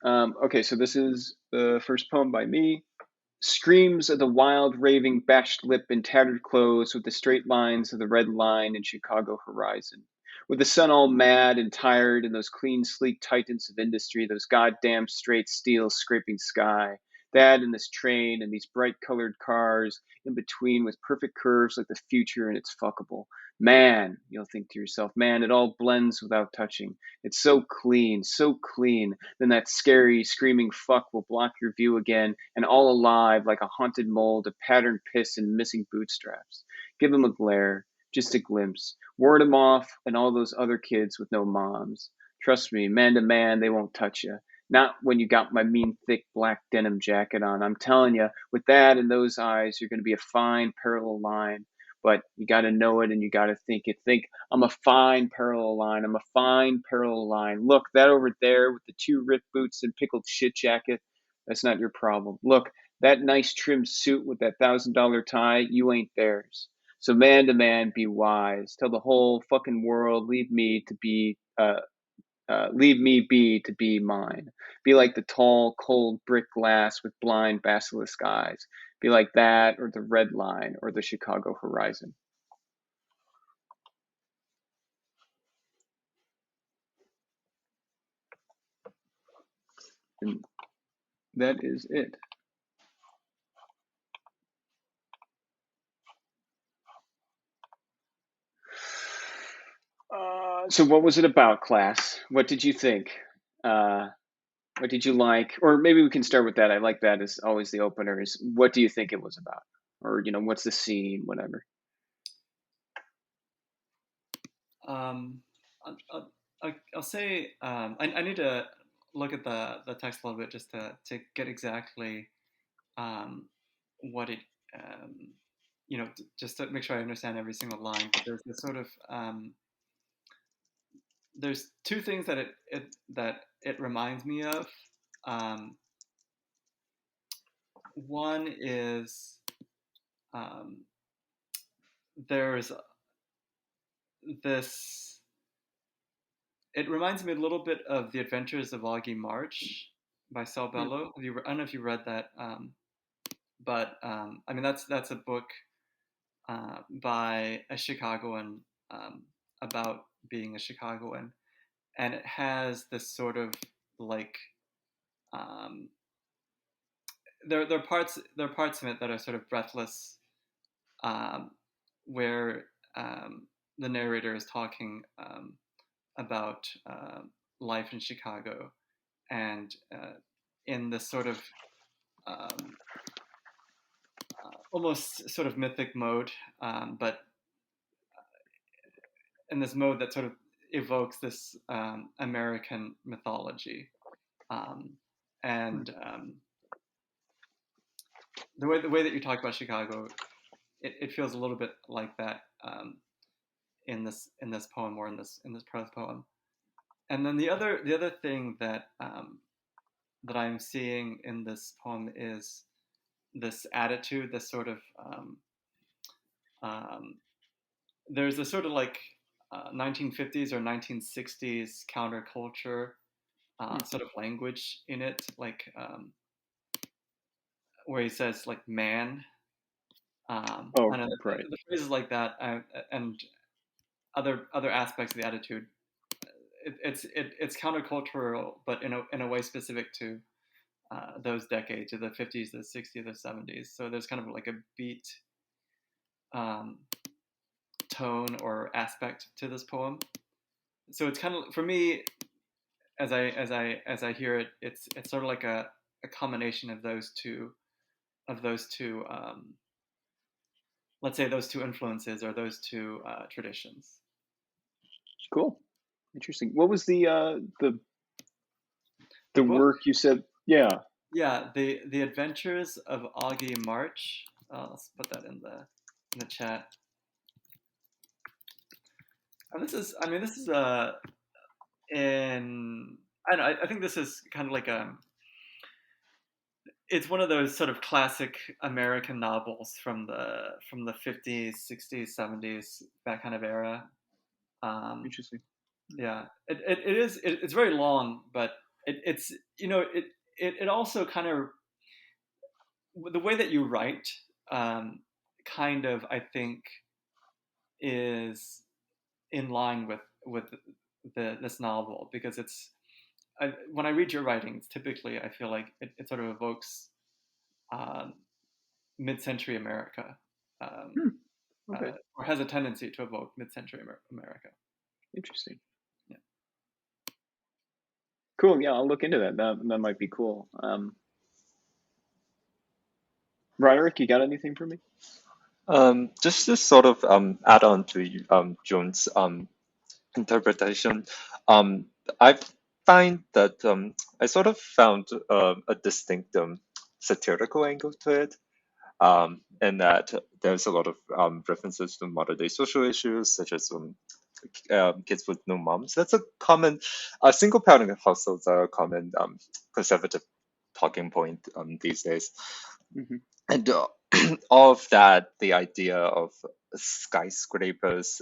Okay, so this is the first poem by me. Screams of the wild, raving, bashed lip in tattered clothes with the straight lines of the red line in Chicago horizon. With the sun all mad and tired and those clean, sleek titans of industry, those goddamn straight steel scraping sky. That and this train and these bright colored cars in between with perfect curves like the future and it's fuckable. Man, you'll think to yourself, man, it all blends without touching. It's so clean, so clean. Then that scary, screaming fuck will block your view again, and all alive like a haunted mold of patterned piss and missing bootstraps. Give him a glare, just a glimpse. Ward him off and all those other kids with no moms. Trust me, man to man, they won't touch you. Not when you got my mean, thick black denim jacket on. I'm telling you, with that and those eyes, you're going to be a fine parallel line. But you got to know it and you got to think it. Think, I'm a fine parallel line. I'm a fine parallel line. Look, that over there with the two ripped boots and pickled shit jacket, that's not your problem. Look, that nice trim suit with that $1,000 tie, you ain't theirs. So man to man, be wise. Tell the whole fucking world, leave me be to be mine. Be like the tall, cold brick glass with blind basilisk eyes. Be like that, or the red line, or the Chicago horizon. And that is it. So what was it about, class? What did you think? Uh, what did you like? Or maybe we can start with that. I like that as always the opener is what do you think it was about? Or, what's the scene, whatever. Um, I'll say I need to look at the text a little bit just to get exactly um, what it just to make sure I understand every single line. But there's this sort of there's two things that it reminds me of. Um, One is um, there's this. It reminds me a little bit of The Adventures of Augie March by Sal Hmm. Bello. I don't know if you read that, but I mean that's a book by a Chicagoan um, about being a Chicagoan, and it has this sort of like um, there are parts of it that are sort of breathless, um, where the narrator is talking about life in Chicago, and in this sort of um, almost sort of mythic mode, but in this mode that sort of evokes this American mythology. Um, and the way that you talk about Chicago, it feels a little bit like that in this poem or in this prose poem. And then the other thing that I'm seeing in this poem is this attitude, this sort of um, there's a sort of like 1950s or 1960s counterculture sort of language in it, like where he says like man, Oh, and right. the phrases like that, and other aspects of the attitude. It's countercultural, but in a way specific to those decades, to the 50s, the 60s, the 70s. So there's kind of like a beat um, tone or aspect to this poem. So it's kind of for me, as I hear it, it's sort of like a combination of those two let's say those two influences or those two traditions. Cool. Interesting. What was The the book, work you said? Yeah. yeah, the Adventures of Augie March. Let's put that in the chat. And this is in I don't know, I think this is kind of like it's one of those sort of classic American novels from the 50s, 60s, 70s, that kind of era. Um, Interesting. yeah, it's very long, but it's it also kind of, the way that you write, kind of, I think, is in line with this novel, because when I read your writings, typically I feel like it sort of evokes um, mid-century America, um, Hmm, okay, or has a tendency to evoke mid-century America. interesting. Yeah. Cool. Yeah, I'll look into that. That might be cool. Roderick, you got anything for me? Just to sort of add on to Joan's interpretation, um, I find that I sort of found a distinct satirical angle to it, and that there's a lot of references to modern day social issues such as kids with no moms. That's a common, single parent households are a common conservative talking point these days. Hmm. And all of that, the idea of skyscrapers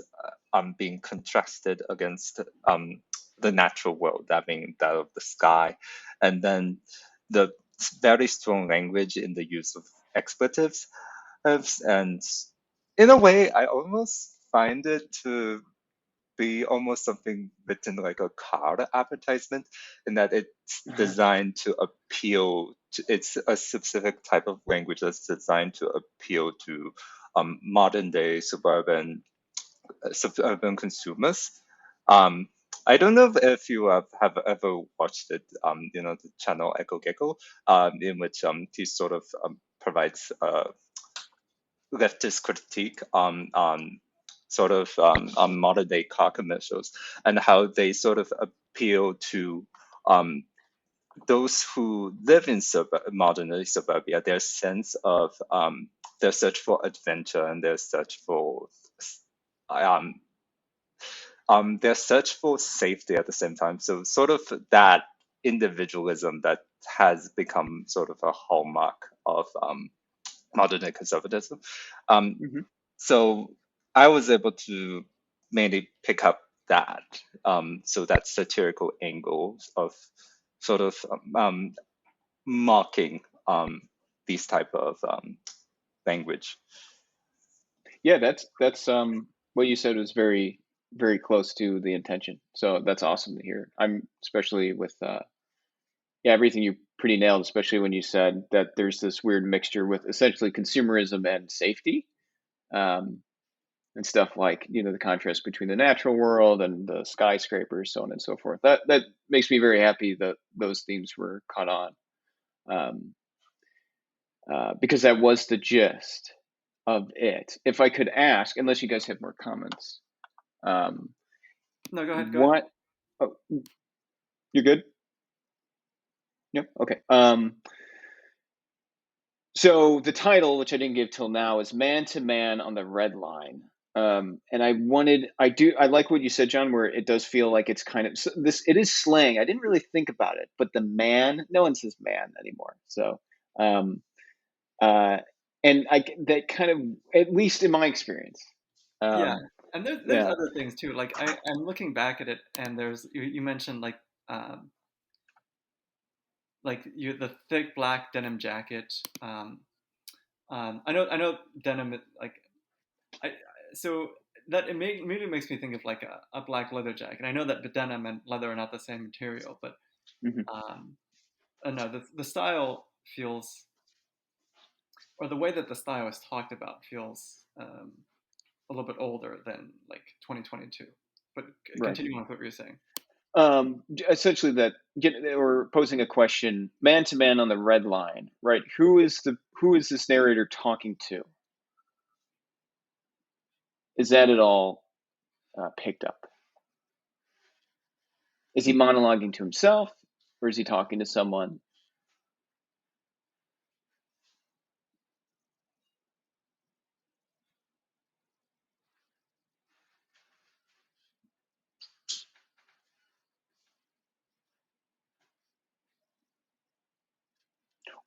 being contrasted against the natural world, that being that of the sky, and then the very strong language in the use of expletives. And in a way, I almost find it to be almost something written like a car advertisement, in that it's designed to appeal to, it's a specific type of language that's designed to appeal to modern day suburban consumers. um, I don't know if you have ever watched it, the channel Echo Gecko, in which he sort of provides leftist critique on sort of on modern day car commercials, and how they sort of appeal to um, those who live in modern day suburbia, their sense of their search for adventure and um, their search for safety at the same time. So sort of that individualism that has become sort of a hallmark of modern day conservatism. Um, Hmm. so I was able to mainly pick up that, so that satirical angle of sort of mocking these type of language. Yeah, that's what you said was very close to the intention. So that's awesome to hear. I'm especially with yeah, everything you pretty nailed, especially when you said that there's this weird mixture with essentially consumerism and safety. Um, and stuff like, the contrast between the natural world and the skyscrapers, so on and so forth. That makes me very happy that those themes were caught on, um, because that was the gist of it. If I could ask, unless you guys have more comments, um, No, go ahead. Go ahead. what? Oh, you're good. Yep. Okay. So the title, which I didn't give till now, is "Man to Man on the Red Line." And I like what you said, John, where it does feel like it's kind of this. It is slang. I didn't really think about it, but the man, no one says man anymore. So, um, uh, and that kind of, at least in my experience, Yeah, um, and there's yeah. other things too. Like I'm looking back at it, and there's you mentioned um, like the thick black denim jacket. I know denim, like I so that immediately makes me think of like a black leather jacket. I know that the denim and leather are not the same material, but Mhm. um, no, the style feels, or the way that the style is talked about feels a little bit older than like 2022. But Right. continuing with what you're saying. Essentially that or posing a question, man to man on the red line, right? Who is this narrator talking to? Is that at all picked up? Is he monologuing to himself, or is he talking to someone?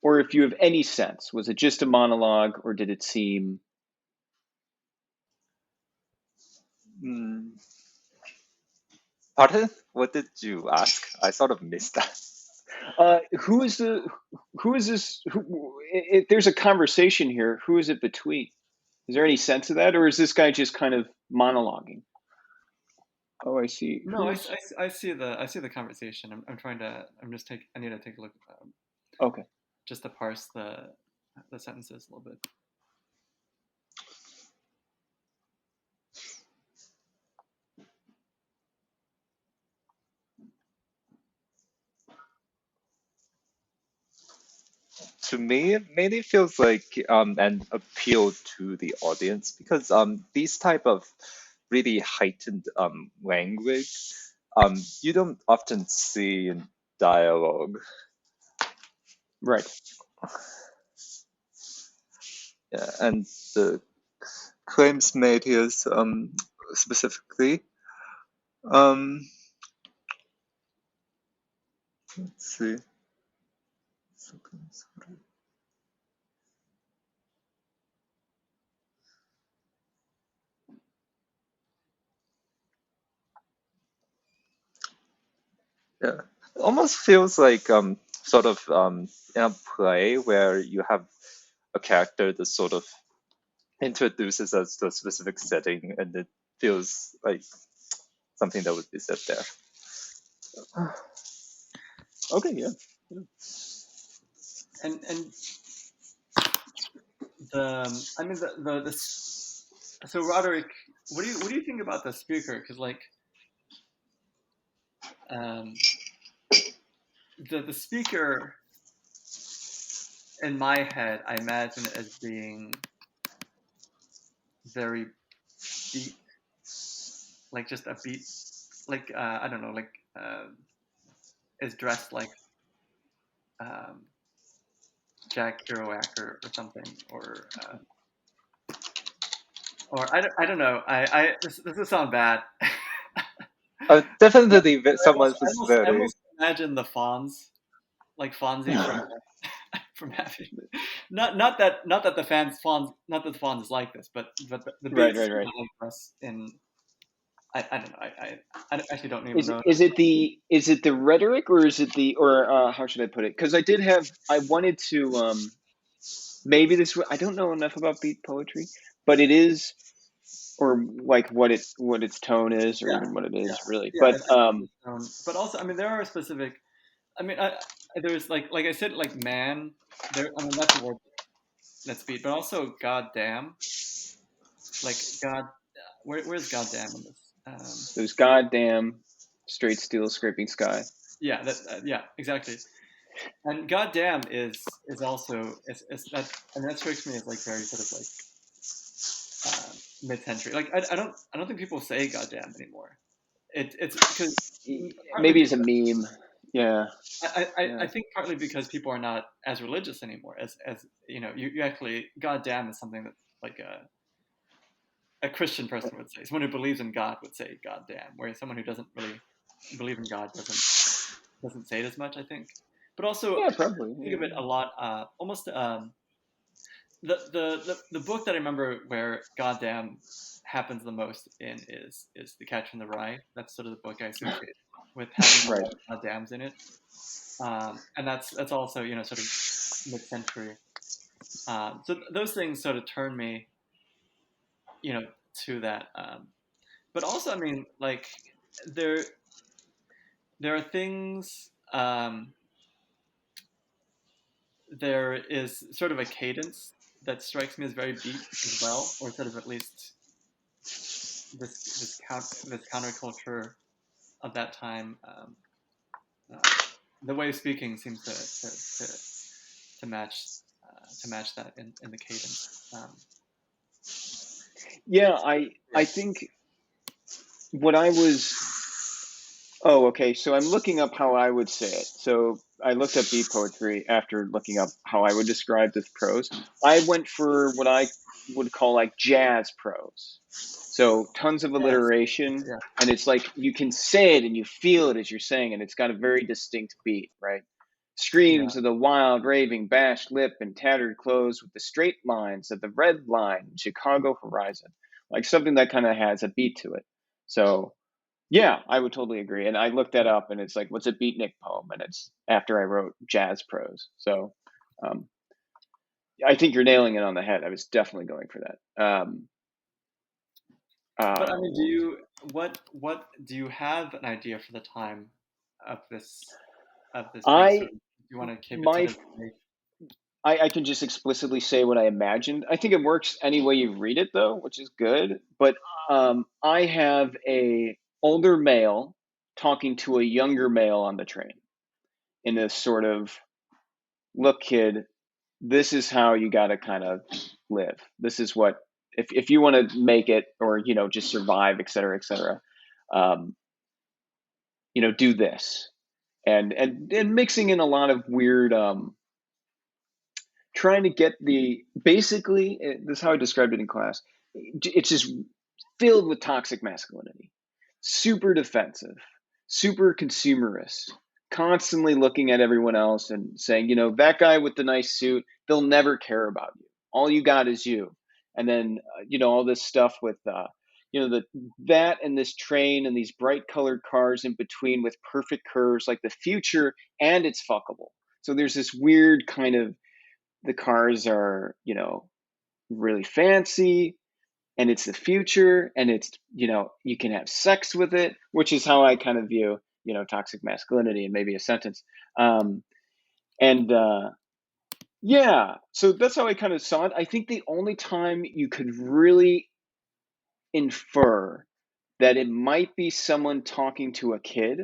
Or if you have any sense, was it just a monologue, or did it seem? Mm, pardon? What did you ask? I sort of missed that. Who is this? If there's a conversation here, who is it between? Is there any sense of that, or is this guy just kind of monologuing? Oh, I see. No, Who's I see the conversation. I'm trying to. I need to take a look. okay? Just to parse the sentences a little bit. To me, it mainly feels like an appeal to the audience because these type of really heightened language you don't often see in dialogue. Right. Yeah, and the claims made here is specifically um, let's see. Yeah, it almost feels like sort of in a play where you have a character that sort of introduces us to a specific setting, and it feels like something that would be said there. Okay. Yeah. And I mean so Roderick, what do you think about the speaker? Because like um, the speaker in my head, I imagine it as being very beat, like just a beat, like I don't know, like is dressed like um, Jack Kerouac or something, or I don't know. This will sound bad. Definitely someone who's I very almost imagine the Fonz, like Fonzie from Happy. Not that the fans Fonz, not that the Fonz is like this, but the Right. beats Right. Right. like us in. I don't know. I actually don't even Is know. is it the rhetoric, or is it the, or how should I put it? Because I wanted to maybe this, I don't know enough about beat poetry, but it is, or like what its tone is, or Yeah, even what it yeah, is really. yeah. But But also, I mean, there are specific. I mean, there's like I said, like man. There, I mean, that's a word that's beat, but also goddamn, like God. Where's goddamn in this? those goddamn straight steel scraping sky. Yeah, yeah, exactly. And goddamn is also is that, and that strikes me as like very sort of like mid-century. Like I don't think people say goddamn anymore. It's because partly Maybe as a because meme. Yeah. I Yeah. think partly because people are not as religious anymore. As you know, you actually goddamn is something that like a Christian person would say. Someone who believes in God would say goddamn, whereas someone who doesn't really believe in God doesn't say it as much. I think, but also Yeah. I Probably. think of it a lot. Almost the book that I remember where goddamn happens the most in is The Catcher in the Rye. That's sort of the book I associate with having a Right. lot of goddams in it. And that's also sort of mid-century. So those things sort of turn me to that. But also, I mean, like there there are things. There is sort of a cadence that strikes me as very beat as well, or sort of at least this counterculture of that time. The way of speaking seems to match to match that in the cadence. Yeah. I think what I was. Oh, okay. So I'm looking up how I would say it. So I looked up beat poetry after looking up how I would describe this prose. I went for what I would call like jazz prose. So tons of Yes. alliteration, Yeah. and it's like you can say it and you feel it as you're saying it. It's got a very distinct beat, right? Yeah. Screams of the wild, raving, bashed lip and tattered clothes with the straight lines of the red line, Chicago horizon, like something that kind of has a beat to it. So Yeah, I would totally agree. And I looked that up, and it's like, what's a beatnik poem? And it's after I wrote jazz prose. So um, I think you're nailing it on the head. I was definitely going for that. But I mean, do What was you what do you have an idea for the time of this piece, or I do you want to keep it to my the vague? I can just explicitly say what I imagined. I think it works any way you read it, though, which is good. But I have a older male talking to a younger male on the train in this sort of, look, kid, this is how you got to kind of live. This is what, if you want to make it, or just survive, et cetera, et cetera. Um, do this, and mixing in a lot of weird, trying to get the, basically, this is how I described it in class. It's just filled with toxic masculinity, super defensive, super consumerist, constantly looking at everyone else and saying, that guy with the nice suit, they'll never care about you. All you got is you. And then, all this stuff with, that and this train and these bright colored cars in between with perfect curves, like the future, and it's fuckable. So there's this weird kind of, the cars are, really fancy, and it's the future, and it's, you can have sex with it, which is how I kind of view, toxic masculinity in maybe a sentence. Um, and yeah, so that's how I kind of saw it. I think the only time you could really infer that it might be someone talking to a kid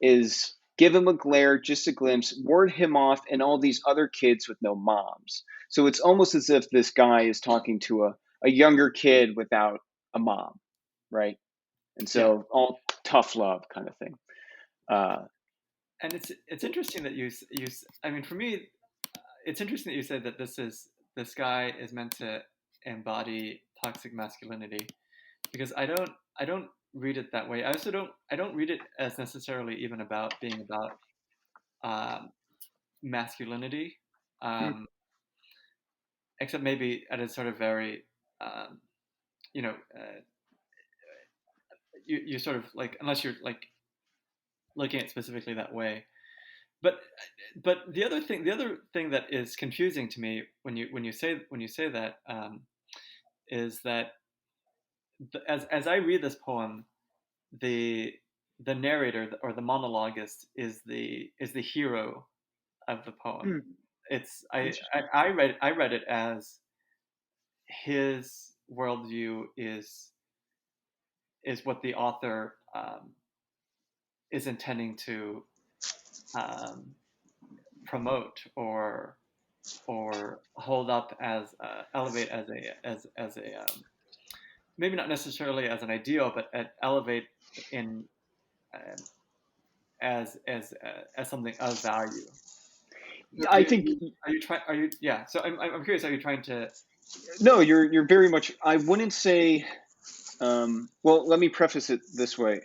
is give him a glare, just a glimpse, ward him off, and all these other kids with no moms. So it's almost as if this guy is talking to a younger kid without a mom, right? And Yeah, so all tough love kind of thing. Uh, and it's interesting that I mean, for me, it's interesting that you said that this guy is meant to embody toxic masculinity, because I don't read it that way. I don't read it as necessarily even about being about um, masculinity, hmm, um, except maybe at a sort of very um, you know you sort of like, unless you're like looking at it specifically that way. But the other thing that is confusing to me when you say that is that as I read this poem, the the narrator or the monologuist is the hero of the poem. hmm, It's interesting. I read it as his worldview is what the author is intending to um, promote or hold up as elevate as a maybe not necessarily as an ideal, but elevate in um, as something of value. So I think, are you trying? Are you yeah? So I'm curious. Are you trying to? no, you're very much, I wouldn't say, well, let me preface it this way.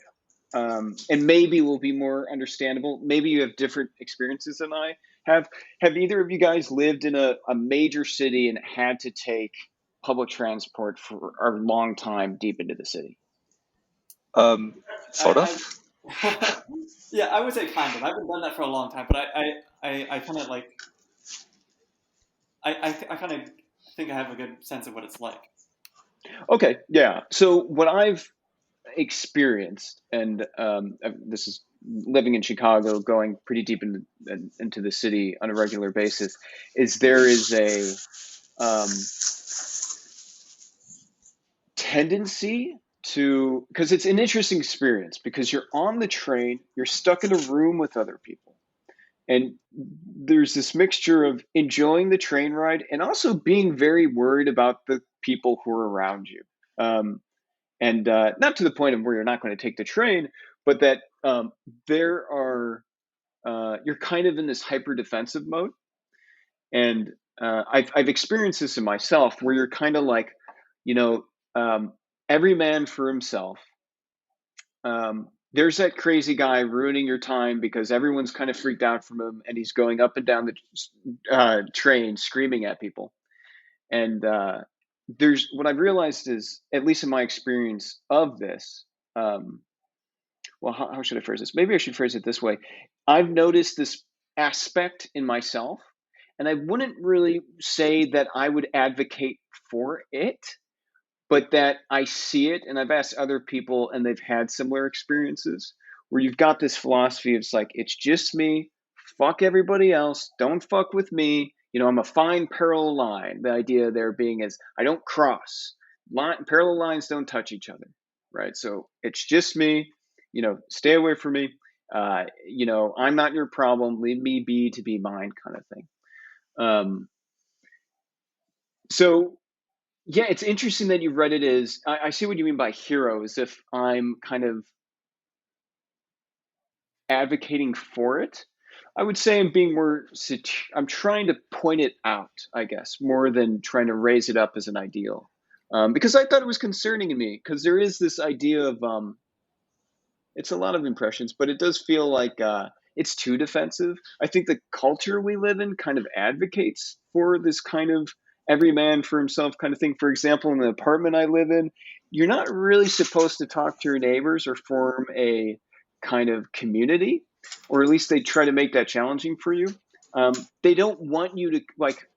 And maybe will be more understandable. Maybe you have different experiences than I have. Have either of you guys lived in a major city and had to take public transport for a long time deep into the city? Sort of. I yeah, I would say kind of. I haven't done that for a long time, but I kind of like I kind of think I have a good sense of what it's like. Okay, yeah. So what I've experienced, and this is living in Chicago, going pretty deep into the city on a regular basis, is there is a tendency to, because it's an interesting experience, because you're on the train, you're stuck in a room with other people, and there's this mixture of enjoying the train ride and also being very worried about the people who are around you. And not to the point of where you're not going to take the train, but that there are, you're kind of in this hyper defensive mode. And I've experienced this in myself, where you're kind of like, you know, um, every man for himself. There's that crazy guy ruining your time because everyone's kind of freaked out from him, and he's going up and down the train screaming at people. And there's what I've realized is, at least in my experience of this, um, well, how should I phrase this? Maybe I should phrase it this way. I've noticed this aspect in myself, and I wouldn't really say that I would advocate for it, but that I see it, and I've asked other people, and they've had similar experiences where you've got this philosophy of it's like, it's just me, fuck everybody else, don't fuck with me. I'm a fine parallel line. The idea there being is I don't cross. Parallel lines don't touch each other, right? So it's just me, stay away from me. I'm not your problem. Leave me be to be mine, kind of thing. So yeah, it's interesting that you read it as I see what you mean by hero, as if I'm kind of advocating for it. I would say I'm being more, I'm trying to point it out, I guess, more than trying to raise it up as an ideal. Because I thought it was concerning to me, because there is this idea of, it's a lot of impressions, but it does feel like it's too defensive. I think the culture we live in kind of advocates for this kind of every man for himself kind of thing. For example, in the apartment I live in, you're not really supposed to talk to your neighbors or form a kind of community, or at least they try to make that challenging for you. They don't want you to, like,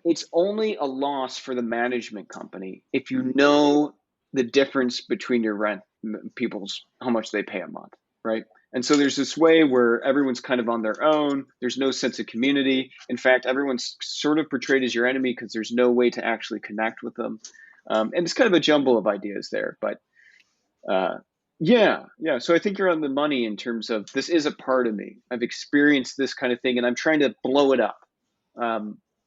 it's only a loss for the management company if you know the difference between your rent, people's, how much they pay a month, right? And so there's this way where everyone's kind of on their own. There's no sense of community. In fact, everyone's sort of portrayed as your enemy because there's no way to actually connect with them. And it's kind of a jumble of ideas there. But yeah. So I think you're on the money in terms of this is a part of me. I've experienced this kind of thing, and I'm trying to blow it up,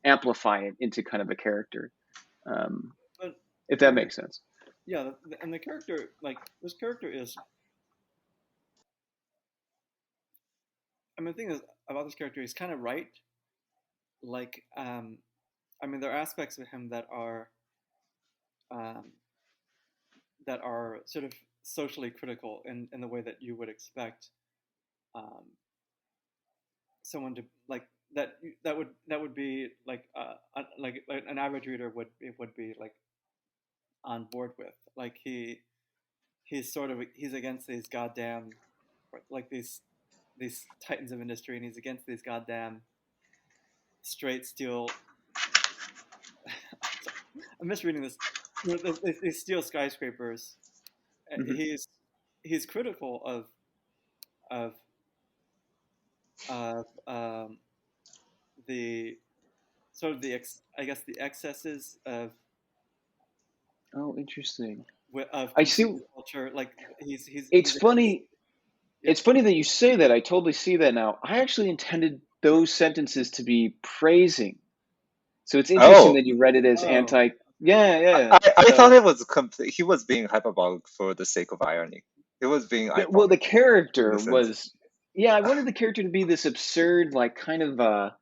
amplify it into kind of a character, But if that I mean, makes sense. yeah, and the character, like this character is. I mean, the thing is about this character, he's kind of right. Like, I mean, there are aspects of him um, that are sort of socially critical in the way that you would expect um, someone to like that would be like an average reader would be like on board with. Like he's against these goddamn like these titans of industry, and he's against these goddamn straight steel. I'm misreading this. These steel skyscrapers. Mm-hmm. He's critical of of the sort of I guess the excesses Oh, interesting. of I see. consumer culture. Like It's he's against. funny. Yep. It's funny that you say that. I totally see that now. I actually intended those sentences to be praising. So it's interesting Oh, that you read it as Oh, anti. Yeah, yeah. I thought So, it was complete. He was being hyperbolic for the sake of irony. He was being well, the ironic in character a sense. was. Yeah, I wanted the character to be this absurd, like kind of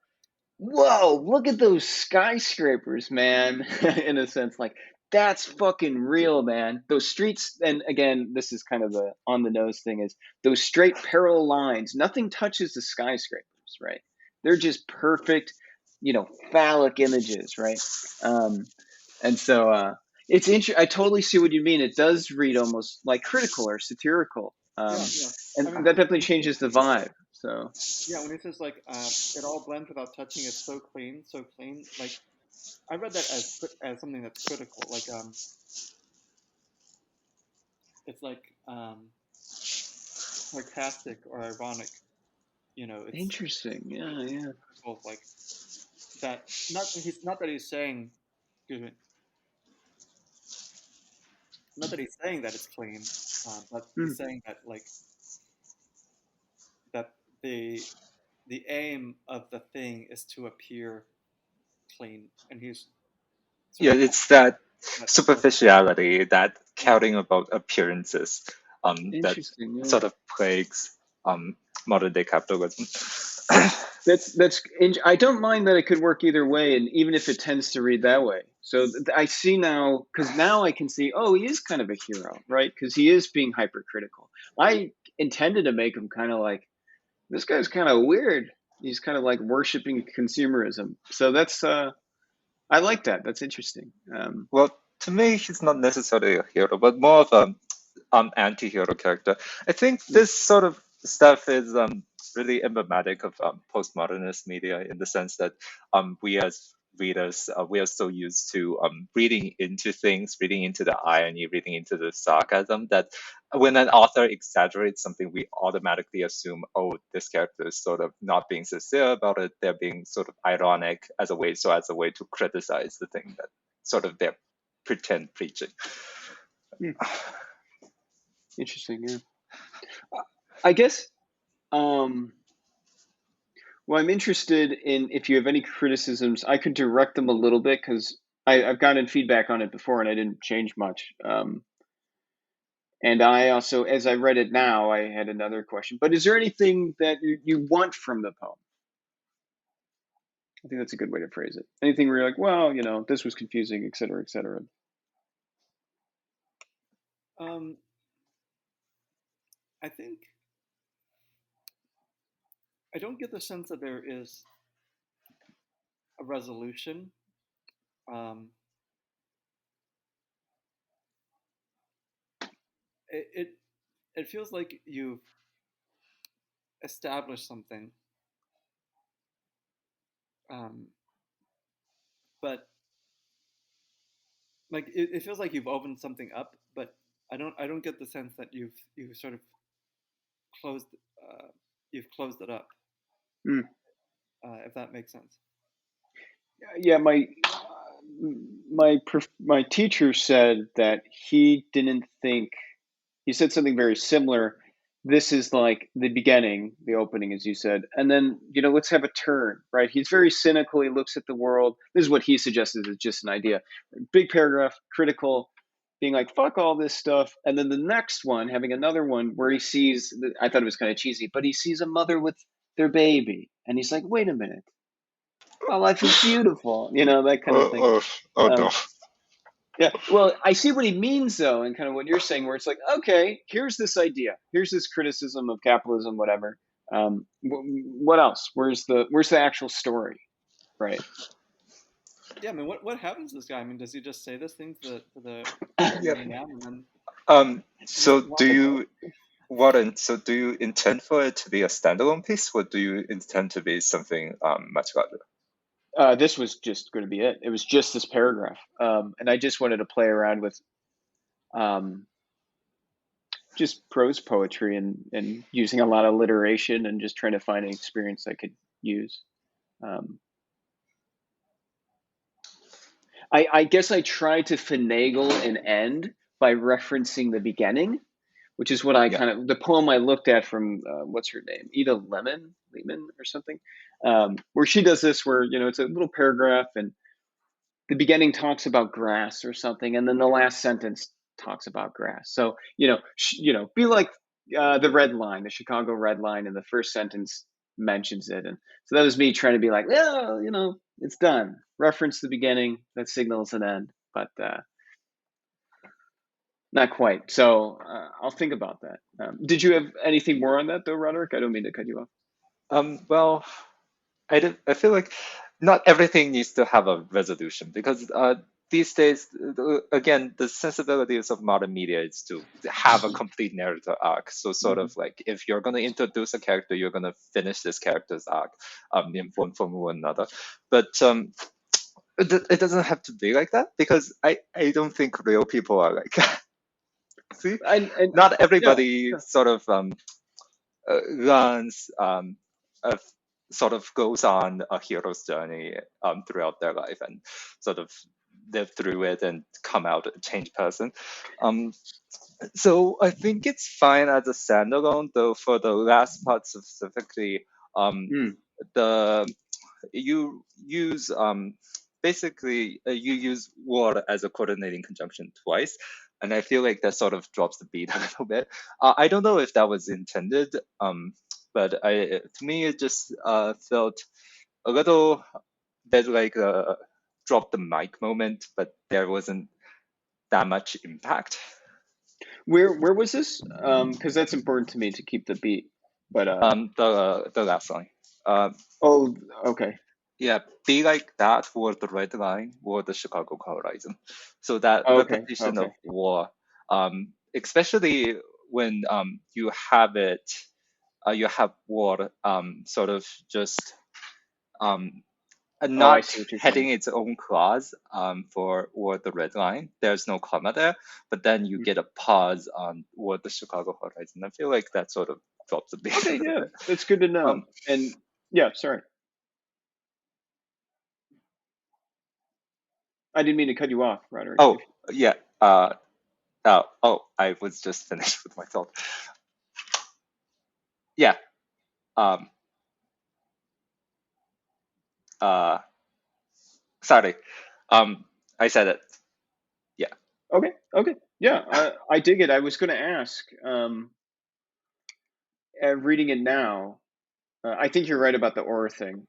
whoa, look at those skyscrapers, man. In a sense, like that's fucking real, man. Those streets, and again, this is kind of the on the nose thing, is those straight parallel lines. Nothing touches the skyscrapers, right? They're just perfect, phallic images, right? Um, and so it's interesting. I totally see what you mean. It does read almost like critical or satirical, yeah, yeah. I and mean, that definitely changes the vibe. So yeah, when he says like it all blends without touching, it's so clean, so clean. Like I read that as something that's critical. Like it's like sarcastic or ironic. It's interesting. Yeah, yeah. both like that. Not that he's saying. Excuse me. Not that he's saying that it's clean, but Hmm. he's saying that like that the aim of the thing is to appear clean, and he's sort Yeah, of it's that that sort of superficiality, that yeah. counting about appearances, that Interesting. Yeah. sort of plagues modern day capitalism. I don't mind that it could work either way, and even if it tends to read that way. So I see now, because now I can see, oh, he is kind of a hero, right? Because he is being hypercritical. I intended to make him kind of like, this guy's kind of weird. He's kind of like worshiping consumerism. So that's I like that. That's interesting. Well, to me, he's not necessarily a hero, but more of a anti-hero character. I think this sort of stuff is really emblematic of postmodernist media in the sense that we as readers, we are so used to reading into things, reading into the irony, reading into the sarcasm, that when an author exaggerates something, we automatically assume, oh, this character is sort of not being sincere about it. They're being sort of ironic as a way to criticize the thing that sort of they're pretend preaching. Interesting, yeah. I guess, well, I'm interested in if you have any criticisms. I could direct them a little bit because I've gotten feedback on it before and I didn't change much. And I also, as I read it now, I had another question. But is there anything that you want from the poem? I think that's a good way to phrase it. Anything where you're like, well, this was confusing, et cetera, et cetera. I think I don't get the sense that there is a resolution. It feels like you've established something, but like it feels like you've opened something up, but I don't get the sense that you've sort of closed closed it up. If that makes sense. Yeah, my teacher said that he didn't think, he said something very similar. This is like the beginning, the opening, as you said, and then let's have a turn, right? He's very cynical. He looks at the world. This is what he suggested is just an idea. Big paragraph, critical, being like fuck all this stuff, and then the next one having another one where he sees. I thought it was kind of cheesy, but he sees a mother with their baby, and he's like, wait a minute. Oh, life is beautiful, that kind of thing. No. Yeah, well, I see what he means, though, and kind of what you're saying, where it's like, okay, here's this idea, here's this criticism of capitalism, whatever. What else? Where's the actual story, right? Yeah, I mean, what happens to this guy? I mean, does he just say this thing to the man, and then? So do you intend for it to be a standalone piece, or do you intend to be something much larger? This was just going to be it. It was just this paragraph, and I just wanted to play around with just prose poetry and using a lot of alliteration and just trying to find an experience I could use. I guess I tried to finagle an end by referencing the beginning, which is what I kind of, the poem I looked at from, what's her name? Ida Lehman or something, where she does this where, it's a little paragraph and the beginning talks about grass or something. And then the last sentence talks about grass. So, be like the red line, the Chicago red line, and the first sentence mentions it. And so that was me trying to be like, yeah, it's done. Reference the beginning, that signals an end, but not quite. So I'll think about that. Did you have anything more on that, though, Roderick? I don't mean to cut you off. Well, I feel like not everything needs to have a resolution because these days, again, the sensibilities of modern media is to have a complete narrative arc. So sort of like if you're going to introduce a character, you're going to finish this character's arc in one form or another. But it doesn't have to be like that because I don't think real people are like that. See, not everybody sort of learns, sort of goes on a hero's journey throughout their life and sort of live through it and come out a changed person. So I think it's fine as a standalone, though for the last part specifically, you use basically you use war as a coordinating conjunction twice, and I feel like that sort of drops the beat a little bit. I don't know if that was intended, but to me it just felt a little bit like a drop the mic moment, but there wasn't that much impact. Where was this? Because that's important to me to keep the beat. But the last line. Oh, okay. Yeah, be like that or the red line or the Chicago horizon. So that repetition of war especially when you have it, you have word sort of just Oh, I not see what you're saying. heading its own clause for word the red line. There's no comma there, but then you get a pause on word the Chicago Horizon. I feel like that sort of drops a bit. Okay, yeah, that's good to know. And yeah, sorry, I didn't mean to cut you off, Roderick. Oh, yeah. I was just finished with my thought. Yeah. Um, uh, Sorry. I said it. Yeah. Okay, yeah, I dig it. I was going to ask, reading it now, I think you're right about the aura thing,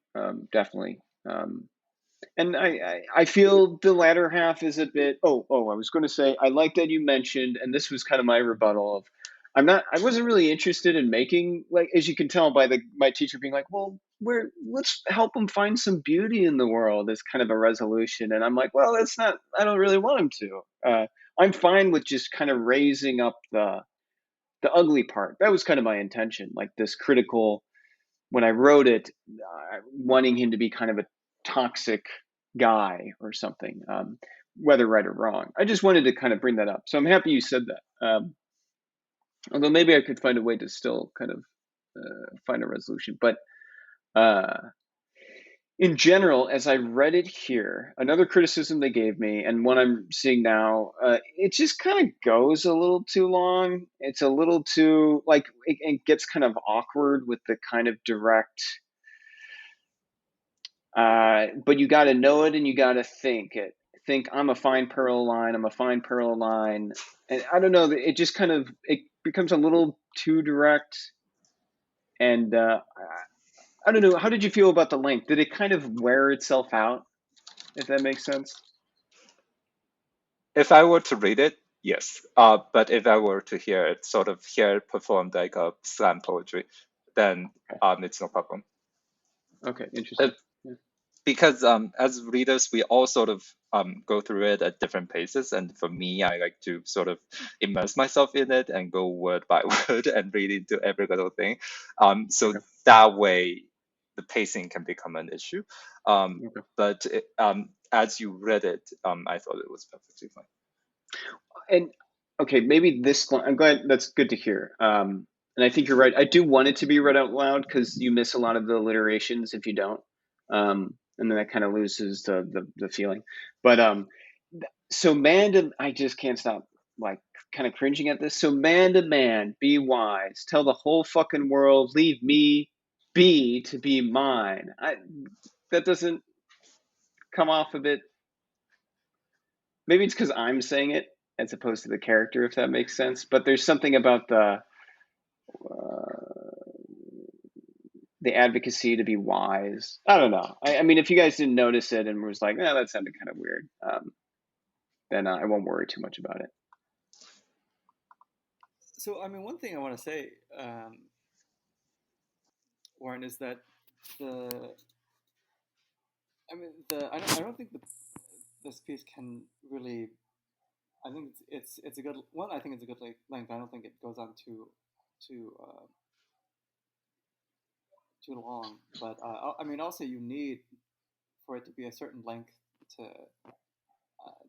definitely. And I feel the latter half is a bit. I was going to say I like that you mentioned, and this was kind of my rebuttal of, I wasn't really interested in making, like, as you can tell by my teacher being like, well, let's help them find some beauty in the world as kind of a resolution, and I'm like, well, that's not. I don't really want him to. I'm fine with just kind of raising up the ugly part. That was kind of my intention, like this critical, when I wrote it, wanting him to be kind of a toxic guy or something, whether right or wrong. I just wanted to kind of bring that up. So I'm happy you said that. Although maybe I could find a way to still kind of find a resolution. But uh, in general, as I read it here, another criticism they gave me, and one I'm seeing now, it just kind of goes a little too long. It's a little too, like, it gets kind of awkward with the kind of direct. But you got to know it and you got to think it. Think I'm a fine pearl line. I'm a fine pearl line, and I don't know. It just kind of it becomes a little too direct, and I don't know. How did you feel about the length? Did it kind of wear itself out? If that makes sense. If I were to read it, yes. But if I were to hear it performed like a slam poetry, then it's no problem. Okay, Uh, interesting. Yeah. because as readers, we all sort of go through it at different paces. And for me, I like to sort of immerse myself in it and go word by word and read into every little thing. So Okay. that way, the pacing can become an issue. Okay. But as you read it, I thought it was perfectly fine. And okay, maybe this line, I'm glad, that's good to hear. And I think you're right. I do want it to be read out loud because you miss a lot of the alliterations if you don't. And then that kind of loses the feeling. But so man to, I just can't stop like kind of cringing at this. So man to man, be wise. Tell the whole fucking world, leave me be to be mine. That doesn't come off a bit. Maybe it's because I'm saying it as opposed to the character, if that makes sense. But there's something about the advocacy to be wise. I don't know. I mean, if you guys didn't notice it and was like, that sounded kind of weird, then I won't worry too much about it. So, I mean, one thing I want to say, Warren, is that the I don't think this piece can really. I think it's a good one. I think it's a good length. I don't think it goes on too too long. But I mean, also you need for it to be a certain length to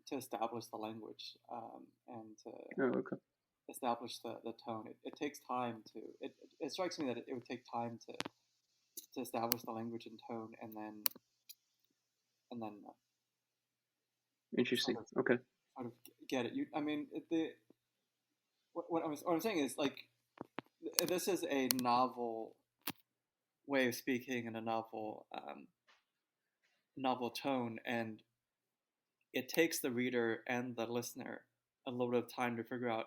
to establish the language and to Oh, okay. establish the tone. It takes time to. It strikes me that it would take time to establish the language and tone, and then Interesting. Okay. sort of get it. I mean, what I'm saying is like this is a novel way of speaking and a novel tone, and it takes the reader and the listener a little bit of time to figure out,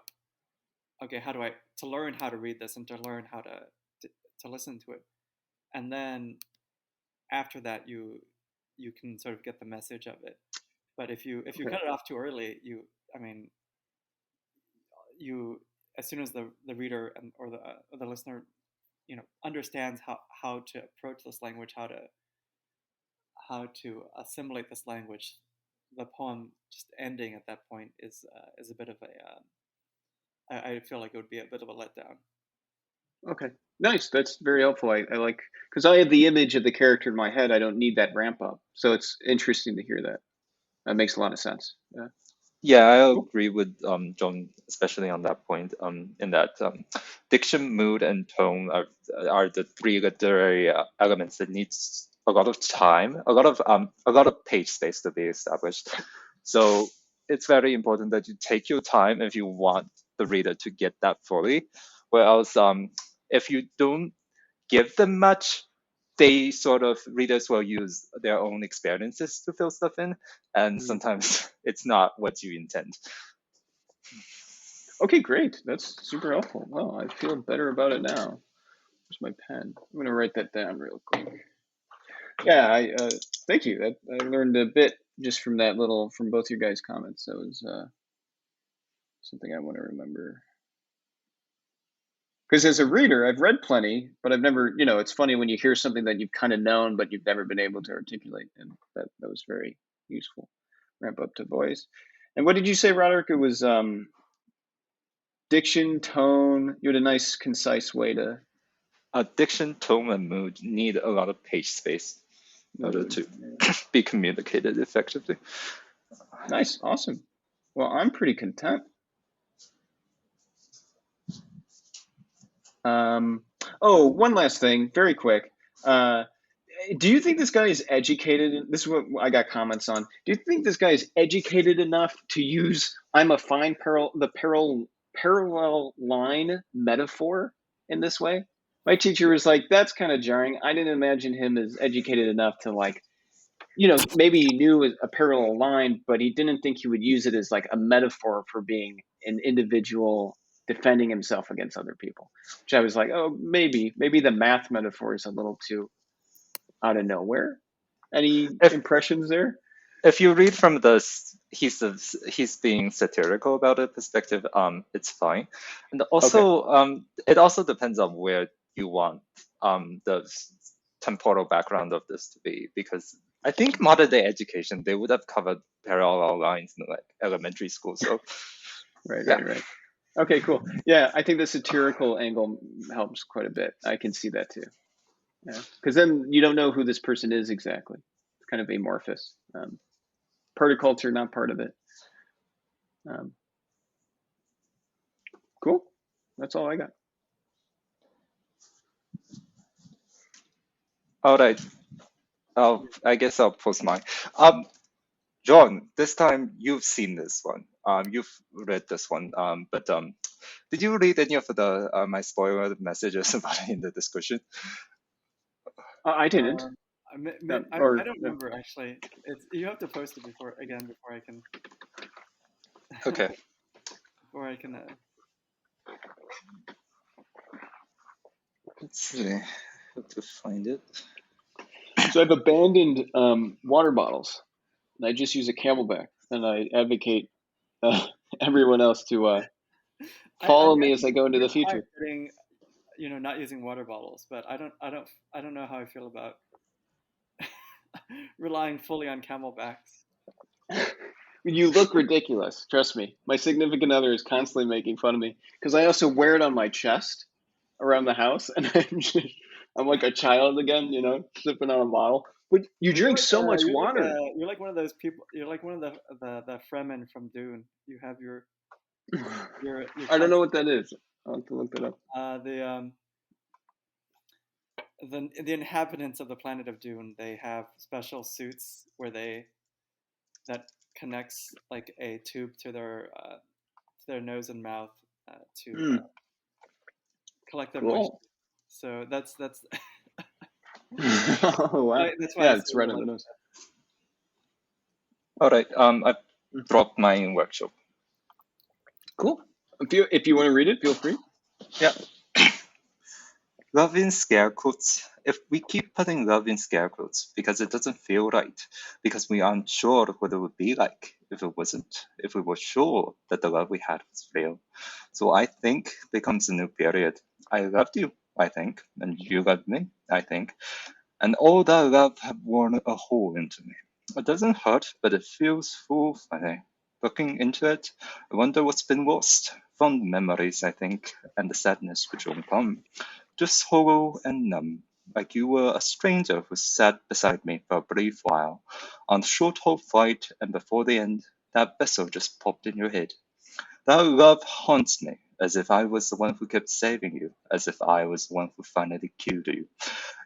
okay, how do I to learn how to read this and to learn how to listen to it, and then after that you can sort of get the message of it. But if you Okay. cut it off too early, I mean you as soon as the reader or the listener understands how to approach this language, how to assimilate this language, the poem just ending at that point is a bit of a I feel like it would be a bit of a letdown. Okay, nice. That's very helpful. I like, because I have the image of the character in my head. I don't need that ramp up. So it's interesting to hear that. That makes a lot of sense. Yeah. Yeah, I Cool. agree with John, especially on that point. In that diction, mood, and tone are the three literary elements that needs a lot of time, a lot of page space to be established. So it's very important that you take your time if you want the reader to get that fully. Whereas if you don't give them much, they sort of readers will use their own experiences to fill stuff in, and Mm. sometimes it's not what you intend. Okay, great. That's super helpful. Well, I feel better about it now. Where's my pen? I'm gonna write that down real quick. Yeah, thank you. I learned a bit just from from both your guys' comments. That was something I want to remember. Because as a reader, I've read plenty, but I've never, it's funny when you hear something that you've kind of known, but you've never been able to articulate. And that was very useful. Ramp up to voice. And what did you say, Roderick? It was diction, tone. You had a nice, concise way to Diction, tone, and mood need a lot of page space in order mood. to Yeah. be communicated effectively. Nice, awesome. Well, I'm pretty content. Oh, one last thing, very quick. Do you think this guy is educated? This is what I got comments on. Do you think this guy is educated enough to use "I'm a fine parallel line" metaphor in this way? My teacher was like, "That's kind of jarring." I didn't imagine him as educated enough to like, maybe he knew a parallel line, but he didn't think he would use it as like a metaphor for being an individual defending himself against other people. Which I was like, oh, maybe the math metaphor is a little too out of nowhere. Any If impressions there? if you read from he's being satirical about it perspective, it's fine. And Okay. also, it also depends on where you want the temporal background of this to be, because I think modern day education they would have covered parallel lines in like elementary school. So Right, yeah. right, right. Okay, cool. Yeah, I think the satirical angle helps quite a bit. I can see that too. Yeah, because then you don't know who this person is exactly. It's kind of amorphous. Part of culture, not part of it. Um, cool. That's all I got. All right. I guess I'll post mine. John, this time you've seen this one. You've read this one. But did you read any of the my spoiler messages about it in the discussion? I didn't. I Or don't remember actually. You have to post it before I can Okay. before I can. Let's see. How to find it. so I've abandoned water bottles, and I just use a Camelback, and I advocate everyone else to I follow me guess as I go into the you're fine future. getting, not using water bottles, but I don't know how I feel about relying fully on camelbacks. You look ridiculous. Trust me. My significant other is constantly making fun of me because I also wear it on my chest around the house, and I'm like a child again, sipping on a bottle. But you Well, drink so much water. you're like one of those people. You're like one of the Fremen from Dune. You have your I don't know constant what that is. I'll have to look that up. the the inhabitants of the planet of Dune. They have special suits that connects like a tube to their nose and mouth to Mm, collect their moisture. cool. So that's Oh wow. that's why I Yeah, say it's right you're on the like. nose. All right. I dropped mine in workshop. Cool. If you want to read it, feel free. Yeah. Love in scare quotes. If we keep putting love in scare quotes because it doesn't feel right, because we aren't sure what it would be like if it wasn't, if we were sure that the love we had was real. So I think becomes a new period. I loved you, I think, and you loved me, I think. And all that love had worn a hole into me. It doesn't hurt, but it feels full, I think. Looking into it, I wonder what's been lost. Fond memories, I think, and the sadness which won't come. Just hollow and numb, like you were a stranger who sat beside me for a brief while on a short-haul flight, and before the end, that vessel just popped in your head. That love haunts me, as if I was the one who kept saving you, as if I was the one who finally killed you.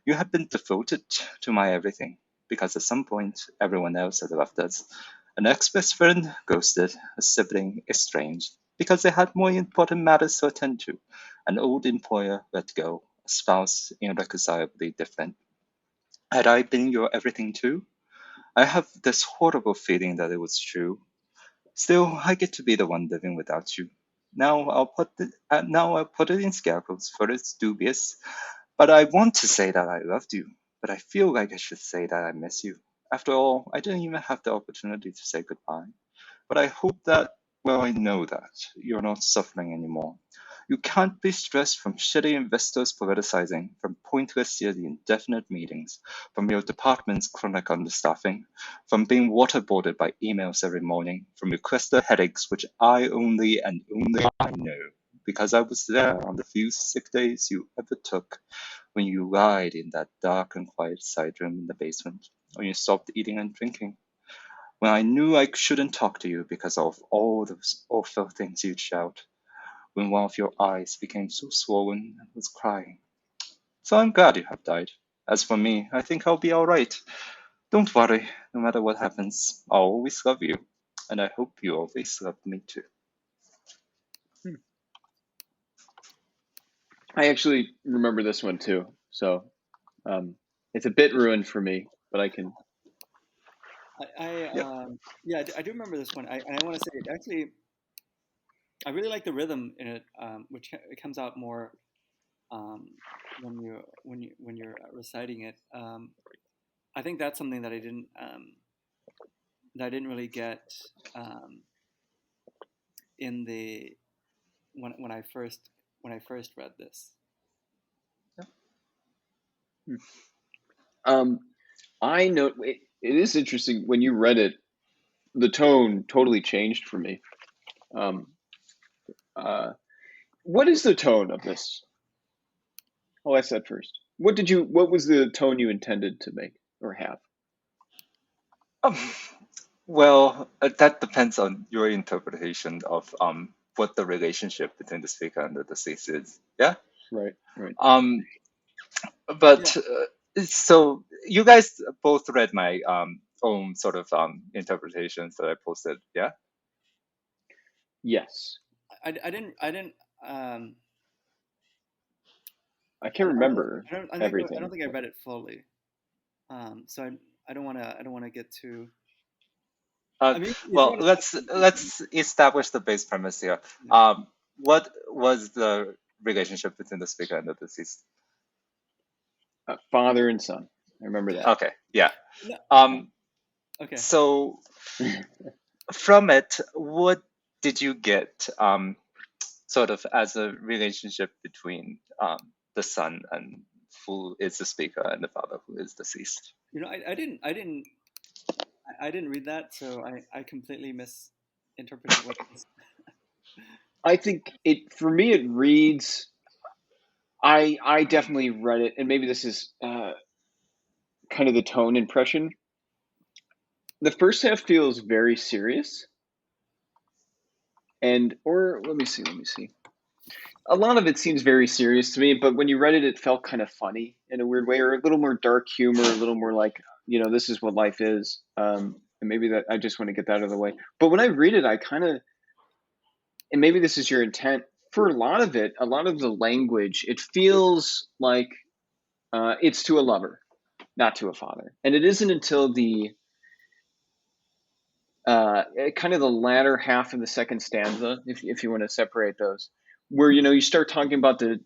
You have been devoted to my everything, because at some point everyone else had left us. An ex-best friend ghosted, a sibling estranged, because they had more important matters to attend to. An old employer let go, a spouse irreconcilably different. Had I been your everything too? I have this horrible feeling that it was true. Still, I get to be the one living without you. Now I'll put it in scalpels, for it's dubious. But I want to say that I loved you, but I feel like I should say that I miss you. After all, I didn't even have the opportunity to say goodbye. But I hope that, well, I know that you're not suffering anymore. You can't be stressed from shitty investors politicizing, from pointless yet indefinite meetings, from your department's chronic understaffing, from being waterboarded by emails every morning, from your cluster headaches, which I only and only I know, because I was there on the few sick days you ever took when you lied in that dark and quiet side room in the basement, when you stopped eating and drinking, when I knew I shouldn't talk to you because of all those awful things you'd shout, when one of your eyes became so swollen and was crying. So I'm glad you have died. As for me, I think I'll be all right. Don't worry, no matter what happens, I'll always love you. And I hope you always love me too. I actually remember this one too, so it's a bit ruined for me, but I can. Yep. Yeah, I do remember this one. I want to say it actually. I really like the rhythm in it, which it comes out more when you're reciting it. I think that's something that I didn't really get um, in the when I first read this. Um, I know it is interesting when you read it. The tone totally changed for me. Um, uh, what is the tone of this? I'll ask that first. What was the tone you intended to make or have? Um, well, that depends on your interpretation of what the relationship between the speaker and the deceased is. Yeah. Right, right. Um, Yeah, but so you guys both read my own sort of interpretations that I posted. Yeah. Yes. I didn't um, I can't remember I don't everything. think I read it fully. So I don't want to get too. Uh, I mean, if you well, want let's establish the base premise here. to, What was the relationship between the speaker and the deceased? Father and son. I remember that. Okay, yeah. no, Um, okay. so from it, what did you get sort of as a relationship between the son and who is the speaker and the father who is deceased? I didn't read that, so I completely misinterpreted what it was. I think it for me it reads. I definitely read it, and maybe this is kind of the tone impression. The first half feels very serious, and or let me see. A lot of it seems very serious to me, but when you read it, it felt kind of funny in a weird way, or a little more dark humor, a little more like this is what life is. And maybe that I just want to get that out of the way. But when I read it, I kind of, and maybe this is your intent for a lot of it, a lot of the language, it feels like it's to a lover, not to a father, and it isn't until the kind of the latter half of the second stanza, if you want to separate those, where you start talking about the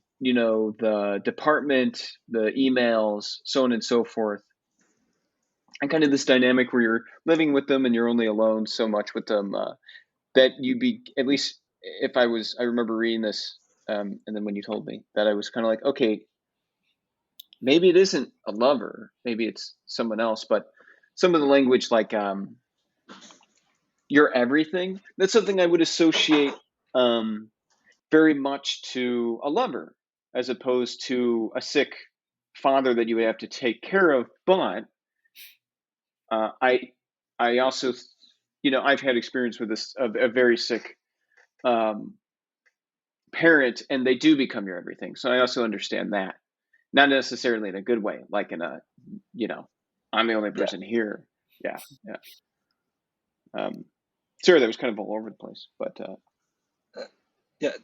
department, the emails, so on and so forth, and kind of this dynamic where you're living with them and you're only alone so much with them that you be at least I remember reading this and then when you told me that I was kind of like, okay, maybe it isn't a lover, maybe it's someone else, but some of the language like your everything, that's something I would associate very much to a lover, as opposed to a sick father that you would have to take care of. But I also, I've had experience with this a very sick um, parent, and they do become your everything. So I also understand that, not necessarily in a good way, like in a, I'm the only Yeah. person here. Yeah, yeah. Sorry, that was kind of all over the place, but Yeah.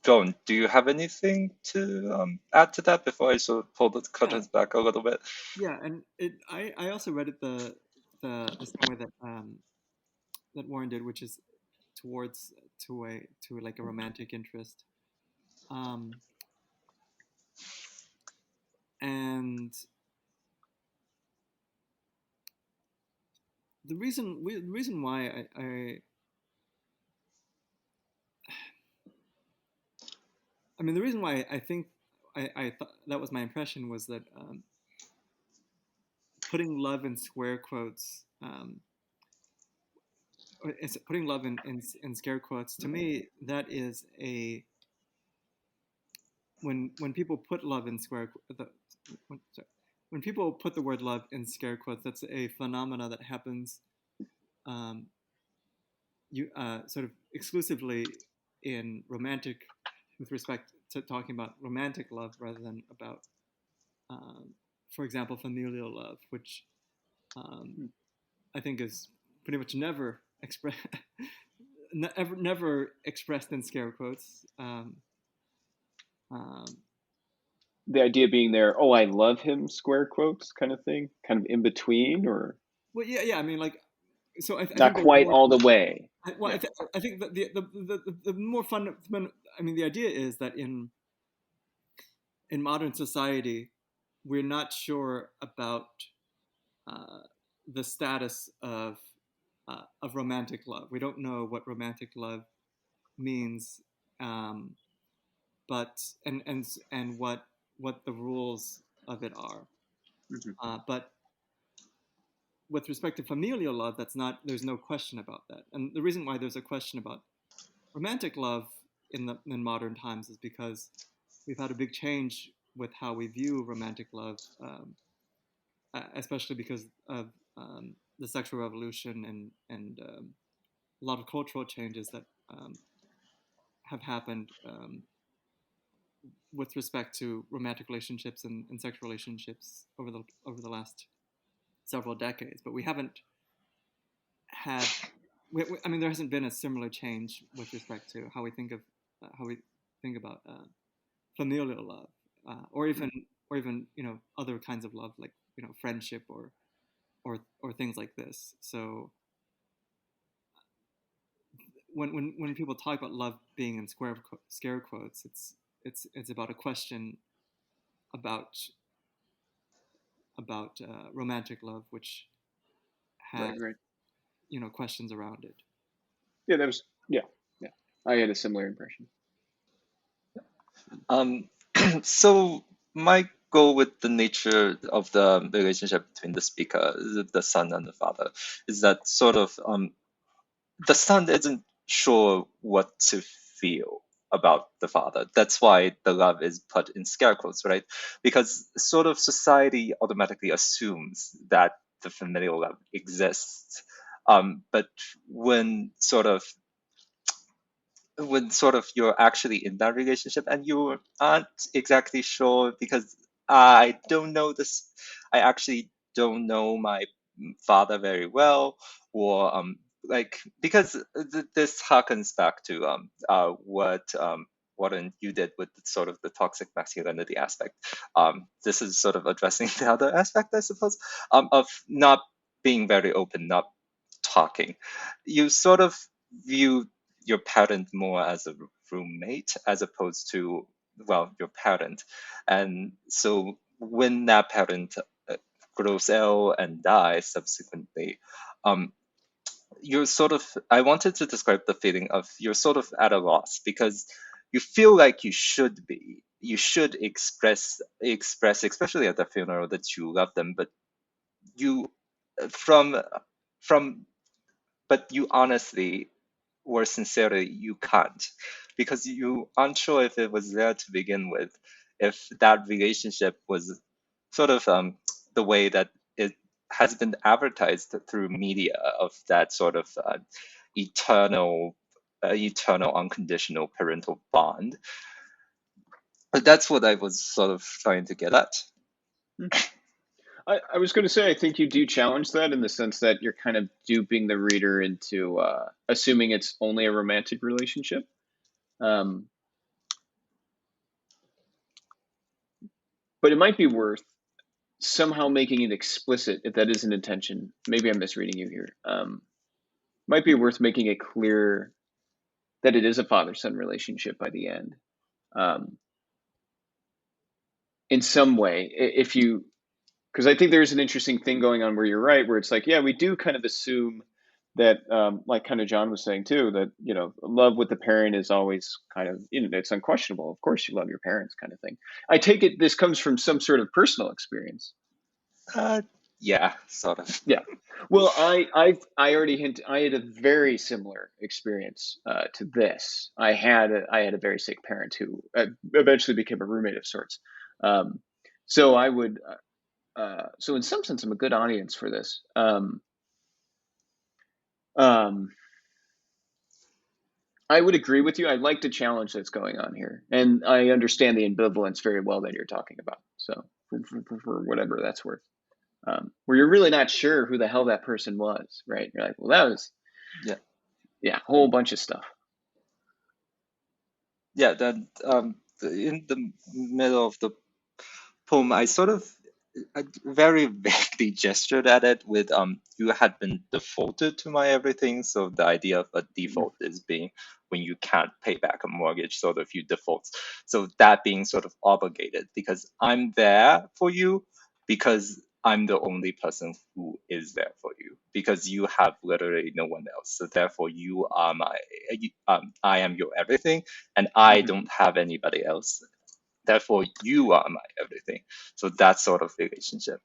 John, do you have anything to add to that before I sort of pull the Yeah, curtains back a little bit? yeah, and I also read it the same way that Warren did, which is towards to like a romantic interest, um, and the reason why I mean the reason why I think I thought that was my impression was that putting love in square quotes, putting love in scare quotes, to me that is a when people put love in sorry, when people put the word love in scare quotes, that's a phenomena that happens um, sort of exclusively in romantic, with respect to talking about romantic love rather than about, for example, familial love, which um, I think is pretty much never never expressed in scare quotes. Um, the idea being there, oh, I love him, square quotes, kind of thing, kind of in between, or well, yeah, yeah. I mean, like, so I not think there's quite more. all the way. Well, Yeah. I think that the more fun. I mean, the idea is that in modern society, we're not sure about uh, the status of romantic love. We don't know what romantic love means, um, but and what the rules of it are. Hmm. But with respect to familial love, that's not. There's no question about that. And the reason why there's a question about romantic love in modern times is because we've had a big change with how we view romantic love, especially because of the sexual revolution and a lot of cultural changes that have happened with respect to romantic relationships and sexual relationships over the last several decades. But we haven't had. I mean, there hasn't been a similar change with respect to how we think about familial love, or even other kinds of love like friendship or things like this. So when people talk about love being in scare quotes, it's about a question about romantic love, which Right, has right. questions around it. Yeah, that was, yeah, yeah. I had a similar impression. Um, so my goal with the nature of the relationship between the speaker, the son and the father, is that sort of the son isn't sure what to feel about the father. That's why the love is put in scare quotes, right? Because sort of society automatically assumes that the familial love exists. But when sort of you're actually in that relationship and you aren't exactly sure because I don't know this, I actually don't know my father very well, or like because this harkens back to what you did with sort of the toxic masculinity aspect. This is sort of addressing the other aspect, I suppose, of not being very open, not talking. You sort of view your parent more as a roommate as opposed to, well, your parent. And so when that parent grows ill and dies subsequently, um, you're sort of, I wanted to describe the feeling of you're sort of at a loss because you feel like you should express, especially at the funeral, that you love them, but you from from but you honestly or sincerely you can't, because you aren't sure if it was there to begin with, if that relationship was sort of the way that it has been advertised through media, of that sort of eternal eternal unconditional parental bond. But that's what I was sort of trying to get at. I was going to say, I think you do challenge that in the sense that you're kind of duping the reader into assuming it's only a romantic relationship. But it might be worth somehow making it explicit, if that is an intention. Maybe I'm misreading you here. Might be worth making it clear that it is a father-son relationship by the end. In some way, if you, because I think there's an interesting thing going on where you're right, where it's like, yeah, we do kind of assume that, like kind of John was saying too, that, love with the parent is always kind of, it's unquestionable. Of course you love your parents, kind of thing. I take it this comes from some sort of personal experience. Yeah, sort of. Yeah. Well, I already hinted. I had a very similar experience to this. I had a very sick parent who eventually became a roommate of sorts. So I would. So in some sense, I'm a good audience for this. Um, I would agree with you. I like the challenge that's going on here, and I understand the ambivalence very well that you're talking about. So for whatever that's worth. Where you're really not sure who the hell that person was, right? You're like, well, that was, yeah, a whole bunch of stuff. Yeah, that in the middle of the poem, I sort of very vaguely gestured at it with you had been defaulted to my everything. So the idea of a default is being when you can't pay back a mortgage, sort of you default. So that being sort of obligated, because I'm there for you, because I'm the only person who is there for you, because you have literally no one else. So therefore you are I am your everything, and I don't have anybody else. Therefore you are my everything. So that sort of relationship.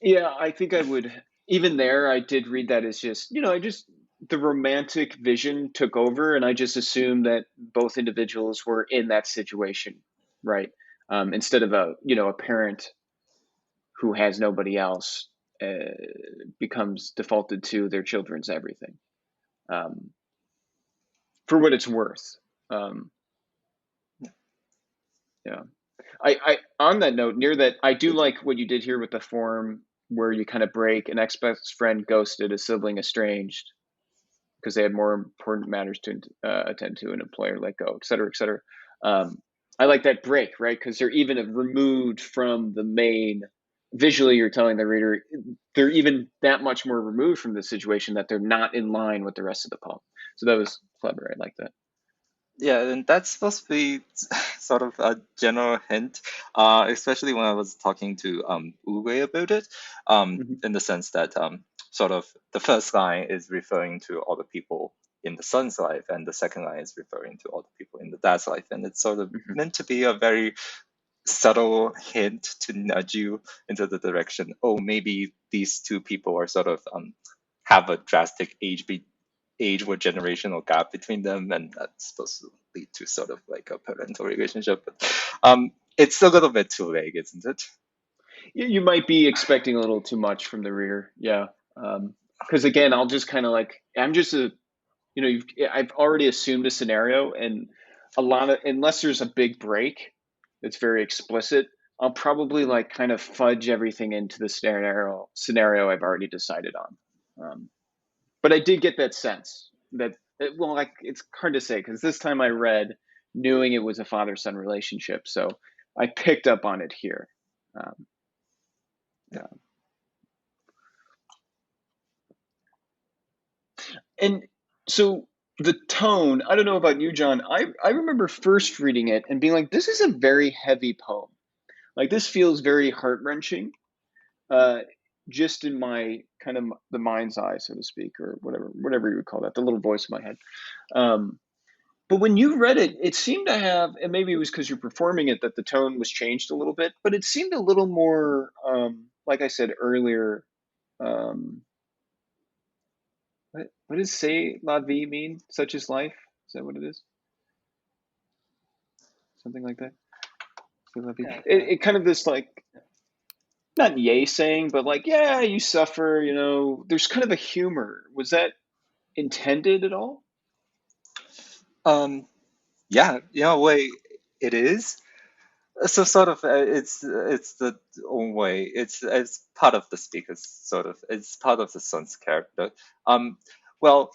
Yeah, I think I would, even there, I did read that as just, the romantic vision took over, and I just assumed that both individuals were in that situation, right? Instead of a parent who has nobody else becomes defaulted to their children's everything, for what it's worth. Yeah. I on that note, near that, I do like what you did here with the form where you kind of break an ex-best friend ghosted, a sibling estranged because they had more important matters to attend to, an employer let go, et cetera, et cetera. I like that break, right? Because they're even removed from the main. Visually, you're telling the reader they're even that much more removed from the situation that they're not in line with the rest of the poem. So that was clever. I like that. Yeah, and that's supposed to be sort of a general hint, especially when I was talking to Uwe about it, in the sense that sort of the first line is referring to all the people in the son's life, and the second line is referring to all the people in the dad's life, and it's sort of meant to be a very subtle hint to nudge you into the direction. Oh, maybe these two people are sort of have a drastic age or generational gap between them, and that's supposed to lead to sort of like a parental relationship. But it's a little bit too vague, isn't it? You might be expecting a little too much from the reader, yeah. Because again, I'll just kind of like, I'm just I've already assumed a scenario, and unless there's a big break that's very explicit, I'll probably like kind of fudge everything into the scenario I've already decided on. But I did get that sense that, well, like, it's hard to say because this time I read knowing it was a father-son relationship, so I picked up on it here. Yeah. And so the tone, I don't know about you, John. I remember first reading it and being like, this is a very heavy poem. Like, this feels very heart-wrenching, uh, just in my kind of the mind's eye, so to speak, or whatever you would call that, the little voice in my head. But when you read it, it seemed to have, and maybe it was because you're performing it that the tone was changed a little bit, but it seemed a little more, like I said earlier, um, what does "c'est la vie" mean? Such is life? Is that what it is? Something like that. "C'est la vie." Yeah, It kind of this like, not yay saying, but like, yeah, you suffer. There's kind of a humor. Was that intended at all? Yeah, in a way, it is. So sort of, it's the own way. It's part of the speaker's sort of. It's part of the son's character. Well,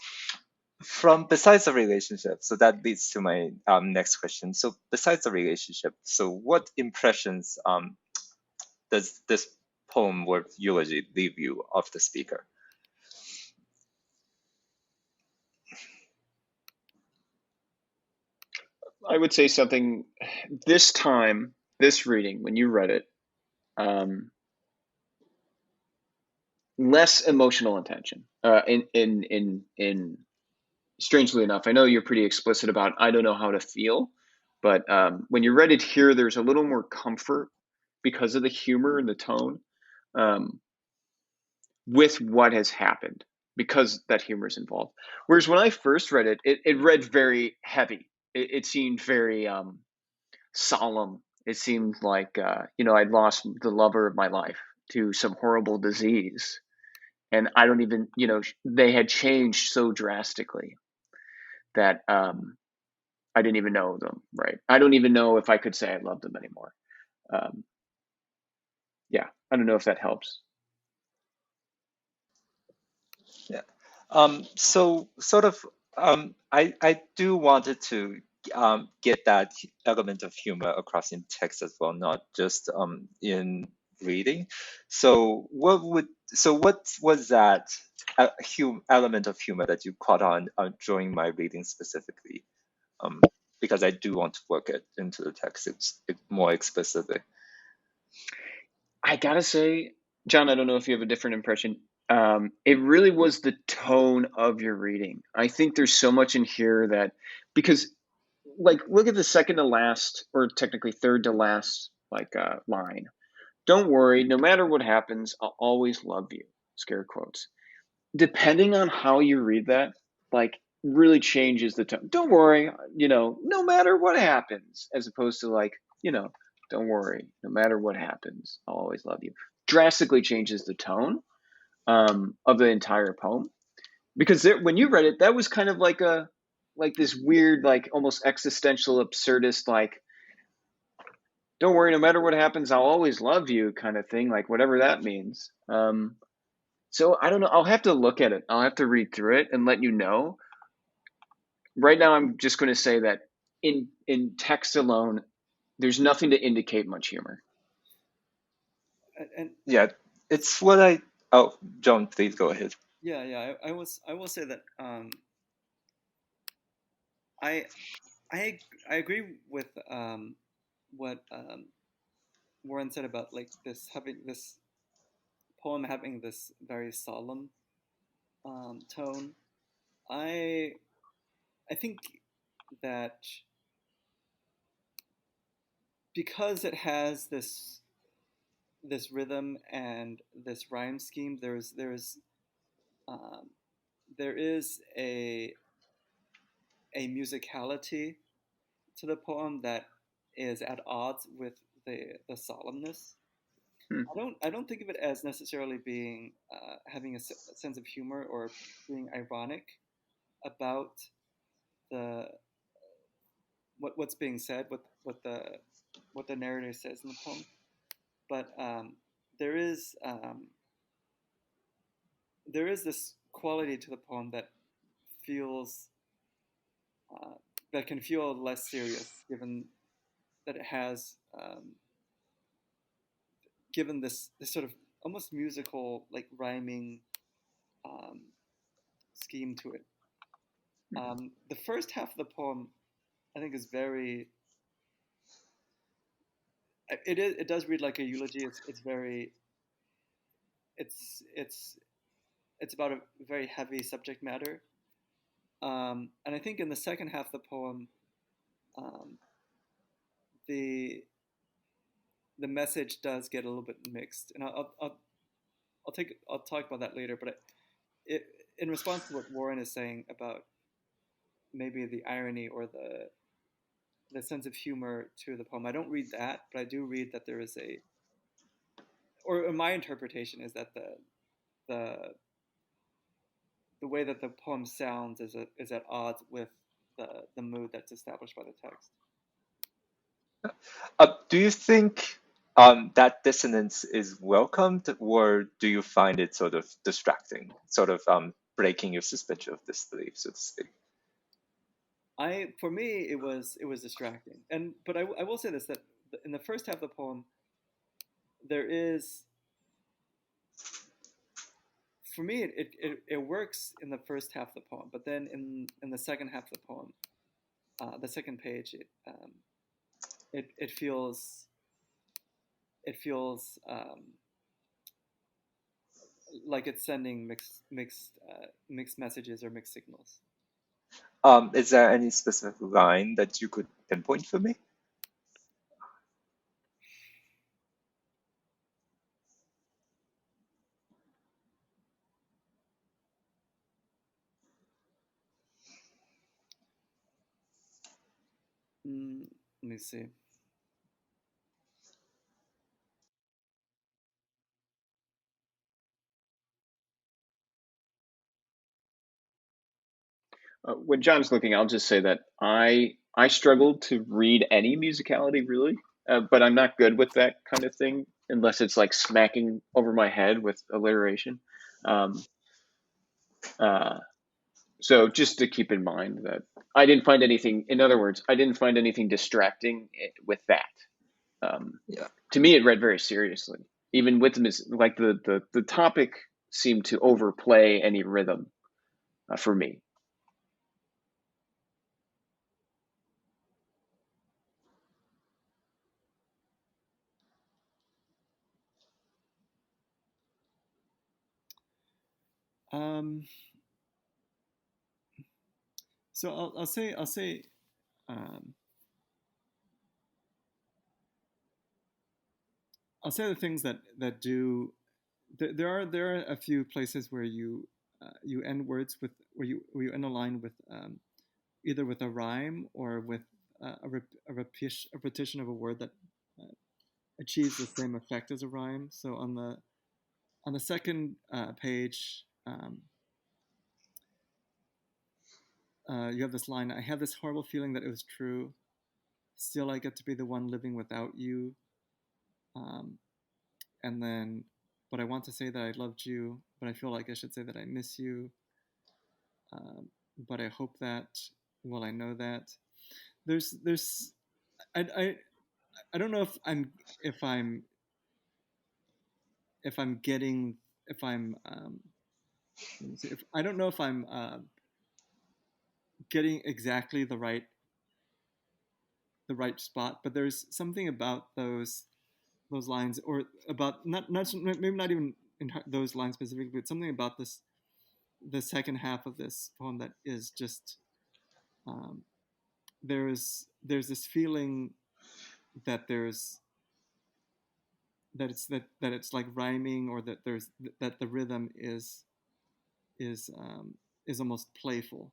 from besides the relationship, so that leads to my next question. So besides the relationship, so what impressions does this poem or eulogy leave you of the speaker? I would say something. This time, this reading, when you read it, less emotional intention. In strangely enough, I know you're pretty explicit about I don't know how to feel, but when you read it here, there's a little more comfort because of the humor and the tone, um, with what has happened, because that humor is involved. Whereas when I first read it, it read very heavy. It seemed very solemn. It seemed like I'd lost the lover of my life to some horrible disease, and I don't even they had changed so drastically that I didn't even know them. Right? I don't even know if I could say I loved them anymore. Um, yeah, I don't know if that helps. Yeah. So sort of, I do wanted to get that element of humor across in text as well, not just in reading. What was that element of humor that you caught on during my reading specifically? Um, because I do want to work it into the text more explicitly. I gotta say, John, I don't know if you have a different impression. It really was the tone of your reading. I think there's so much in here that, because, like, look at the second to last, or technically third to last, like, line. Don't worry, no matter what happens, I'll always love you. Scare quotes. Depending on how you read that, like, really changes the tone. Don't worry, no matter what happens, as opposed to like, don't worry, no matter what happens, I'll always love you. Drastically changes the tone of the entire poem. Because when you read it, that was kind of like this weird, like almost existential, absurdist, like, don't worry, no matter what happens, I'll always love you kind of thing, like whatever that means. So I don't know. I'll have to look at it. I'll have to read through it and let you know. Right now, I'm just going to say that in text alone, there's nothing to indicate much humor. and Yeah, it's what I. Oh, John, please go ahead. yeah. I will say that I I agree with what Warren said about like this having this poem having this very solemn tone. I I think that because it has this rhythm and this rhyme scheme, um, there is a musicality to the poem that is at odds with the solemnness. Hmm. I don't think of it as necessarily being having a sense of humor or being ironic about the what's being said, what the narrator says in the poem. But there is um, there is this quality to the poem that feels uh, that can feel less serious, given that it has given this sort of almost musical like rhyming um, scheme to it. The first half of the poem, I think, is very. It does read like a eulogy. It's very. It's it's it's about a very heavy subject matter. And I think in the second half of the poem, um, the the message does get a little bit mixed, and I'll talk about that later. But it in response to what Warren is saying about maybe the irony or the sense of humor to the poem, I don't read that, but I do read that there is or my interpretation is that the the way that the poem sounds is at odds with the mood that's established by the text. Do you think that dissonance is welcomed, or do you find it sort of distracting, sort of breaking your suspension of disbelief, so to speak? For me, it was distracting, but I will say this, that in the first half of the poem, there is, for me, it works in the first half of the poem, but then in the second half of the poem, the second page, it feels like it's sending mixed messages or mixed signals. Is there any specific line that you could pinpoint for me? Let me see. When John's looking, I'll just say that I struggled to read any musicality really, but I'm not good with that kind of thing unless it's like smacking over my head with alliteration. Um, so just to keep in mind that I didn't find anything. In other words, I didn't find anything distracting with that. Yeah. To me, it read very seriously, even with like the topic seemed to overplay any rhythm for me. So I'll say um, I'll say the things that do. There are a few places where you end words with where you end a line with either with a rhyme or with a repetition of a word that achieves the same effect as a rhyme. So on the second page, you have this line: "I have this horrible feeling that it was true. Still, I get to be the one living without you." Um, and then, but I want to say that I loved you, but I feel like I should say that I miss you. But I hope that, well, I know that there's I, I I don't know if I'm if I'm getting if I'm let me see, if I don't know if I'm getting exactly the right spot, but there's something about those lines, or about not maybe not even in those lines specifically, but something about the second half of this poem that is just um, there's this feeling that that it's like rhyming, or that that the rhythm is um, is almost playful.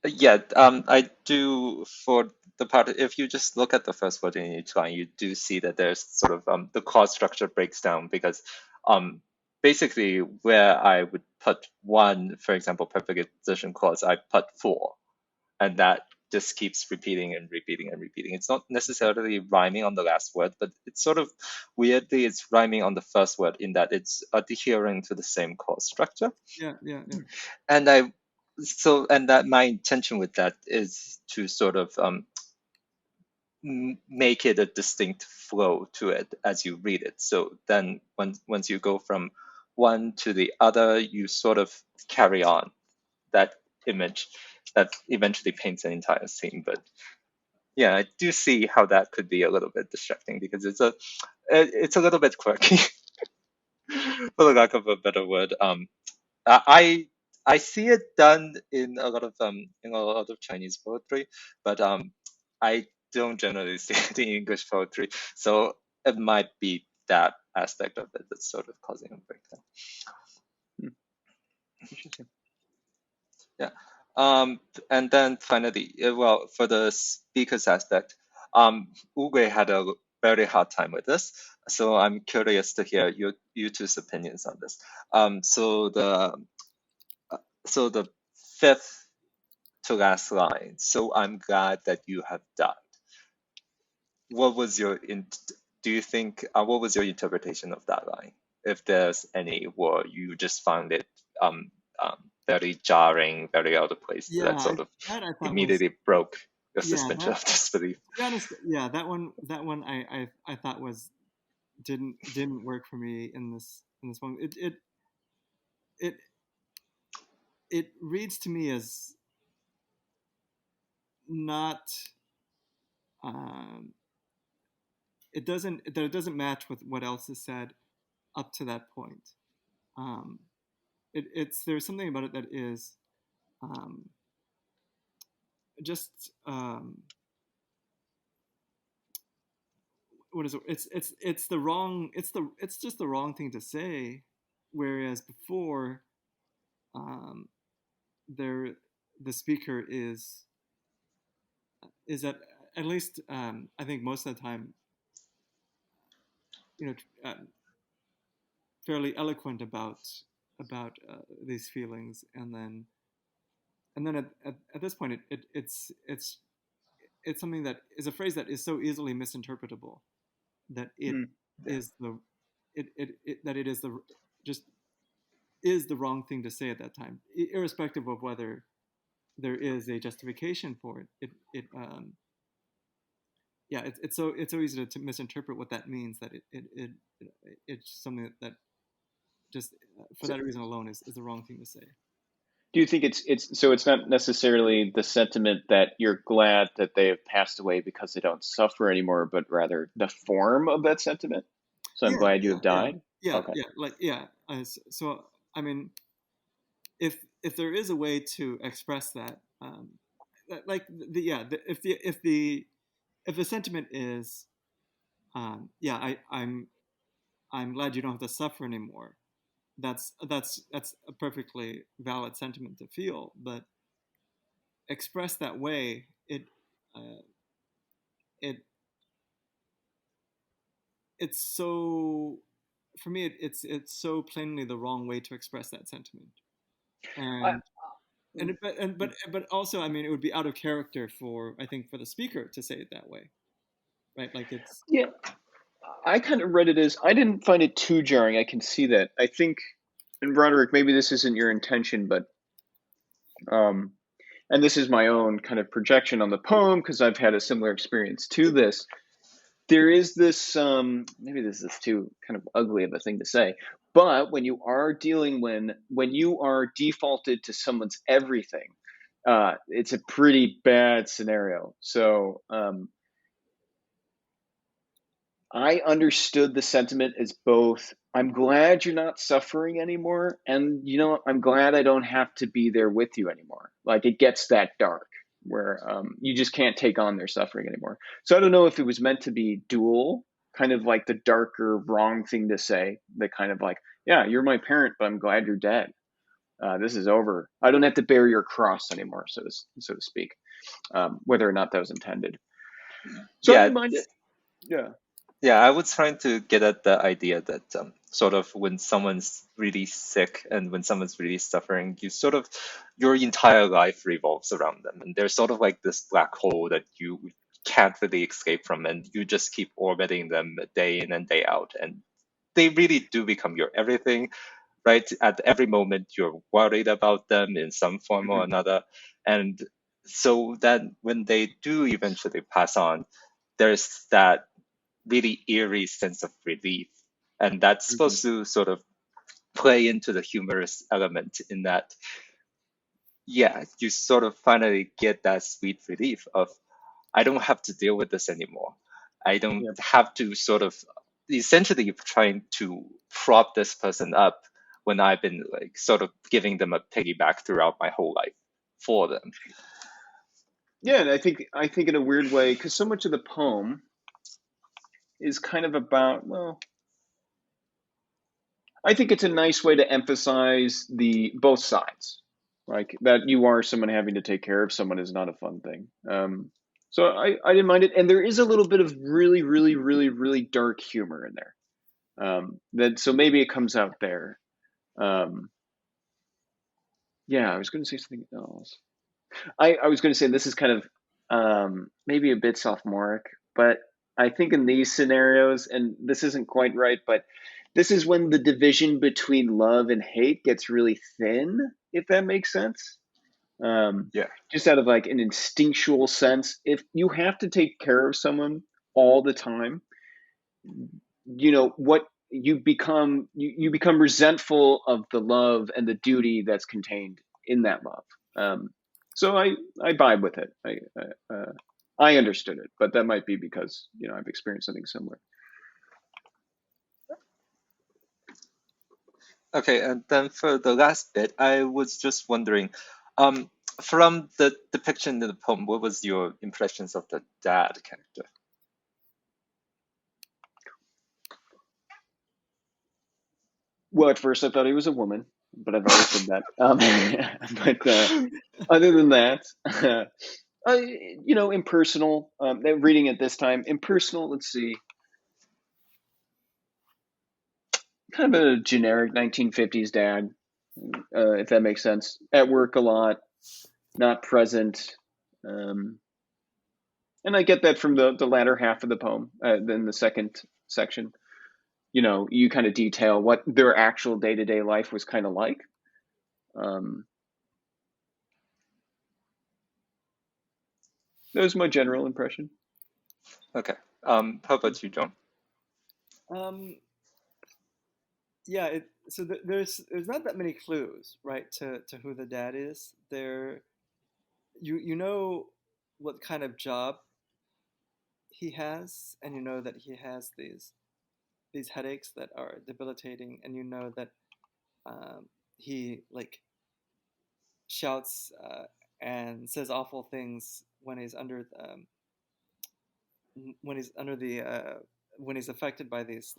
Yeah, I do for the part. If you just look at the first word in each line, you do see that there's sort of the chord structure breaks down because um, basically where I would put one, for example, preposition clause, I put four, and that just keeps repeating and repeating and repeating. It's not necessarily rhyming on the last word, but it's sort of weirdly it's rhyming on the first word in that it's adhering to the same chord structure. Yeah. And and that my intention with that is to sort of make it a distinct flow to it as you read it. So then once you go from one to the other, you sort of carry on that image that eventually paints an entire scene. But yeah, I do see how that could be a little bit distracting because it's a little bit quirky, for the lack of a better word. I I see it done in a lot of Chinese poetry, but I don't generally see it in English poetry. So it might be that aspect of it that's sort of causing a breakdown. Interesting. Yeah. And then finally, well, for the speakers aspect, Uwe had a very hard time with this, so I'm curious to hear you two's opinions on this. So the fifth to last line. So I'm glad that you have died. What was your do you think what was your interpretation of that line? If there's any, or you just found it very jarring, very out of place, that Yeah, sort of that I thought was, immediately broke your yeah, suspension that, of disbelief. to be honest, yeah, that one I thought was didn't work for me in this one. It it reads to me as not, um it doesn't match with what else is said up to that point. Um it's there's something about it that is, um just, what is it? It's the wrong, it's just the wrong thing to say, whereas before, um there the speaker is at least, I think most of the time, you know, fairly eloquent about these feelings, and then at this point, it's something that is a phrase that is so easily misinterpretable that it Mm. is the that it is the just is the wrong thing to say at that time, irrespective of whether there is a justification for it. Yeah, it's so easy to misinterpret what that means, that it's something that just, for So, that reason alone, is the wrong thing to say. do you think it's so it's not necessarily the sentiment that you're glad that they have passed away because they don't suffer anymore, but rather the form of that sentiment? So I'm Yeah, glad you yeah, have yeah, died. Okay. yeah. Like, yeah. So I mean, if there is a way to express that, like if the sentiment is, yeah, I'm glad you don't have to suffer anymore. That's a perfectly valid sentiment to feel, but expressed that way, uh, it it's so, for me, it's so plainly the wrong way to express that sentiment. I, But also, I mean, it would be out of character for, I think, for the speaker to say it that way, right? Like, it's, yeah, I kind of read it as I didn't find it too jarring. I can see that. I think, and Roderick, maybe this isn't your intention, but um, and this is my own kind of projection on the poem because I've had a similar experience to this. There is this, maybe this is too kind of ugly of a thing to say, but when you are dealing when you are defaulted to someone's everything, it's a pretty bad scenario. So I understood the sentiment as both, I'm glad you're not suffering anymore, and I'm glad I don't have to be there with you anymore. Like it gets that dark where you just can't take on their suffering anymore. So I don't know if it was meant to be dual, kind of like the darker, wrong thing to say, the kind of like, yeah, you're my parent, but I'm glad you're dead. This is over. I don't have to bear your cross anymore, so to speak. Whether or not that was intended. So I Yeah, didn't mind it. Yeah. yeah, I was trying to get at the idea that sort of when someone's really sick and when someone's really suffering, you sort of, your entire life revolves around them. And there's sort of like this black hole that you can't really escape from, and you just keep orbiting them day in and day out. And they really do become your everything, right? At every moment, you're worried about them in some form or Hmm. another. And so that when they do eventually pass on, there's that really eerie sense of relief. And that's Hmm. supposed to sort of play into the humorous element in that, yeah, you sort of finally get that sweet relief of, I don't have to deal with this anymore. I don't Yeah. have to sort of essentially trying to prop this person up when I've been like sort of giving them a piggyback throughout my whole life for them. Yeah, and I think in a weird way, because so much of the poem is kind of about, well, I think it's a nice way to emphasize the both sides. Like that you are someone having to take care of someone is not a fun thing. So I didn't mind it, and there is a little bit of really, really, really, really dark humor in there. That so maybe it comes out there. Um, yeah, I was going to say something else. I was going to say this is kind of maybe a bit sophomoric, but I think in these scenarios, and this isn't quite right, but this is when the division between love and hate gets really thin, if that makes sense. Um, Yeah. just out of like an instinctual sense, if you have to take care of someone all the time, what you become resentful of the love and the duty that's contained in that love. So I vibe with it. I understood it, but that might be because I've experienced something similar. Okay, and then for the last bit, I was just wondering, um, from the depiction in the poem, what was your impressions of the dad character? Well, at first I thought he was a woman, but I've already said that. But other than that, impersonal. Reading it this time, impersonal. Let's see, kind of a generic 1950s dad, if that makes sense. At work a lot, not present. Um, and I get that from the latter half of the poem. Then the second section, you kind of detail what their actual day-to-day life was kind of like. Um, that was my general impression. Okay. How about you, John? Um, yeah, there's not that many clues, right, to who the dad is. You know what kind of job he has, and you know that he has these headaches that are debilitating, and you know that he like shouts and says awful things when he's under the when he's affected by these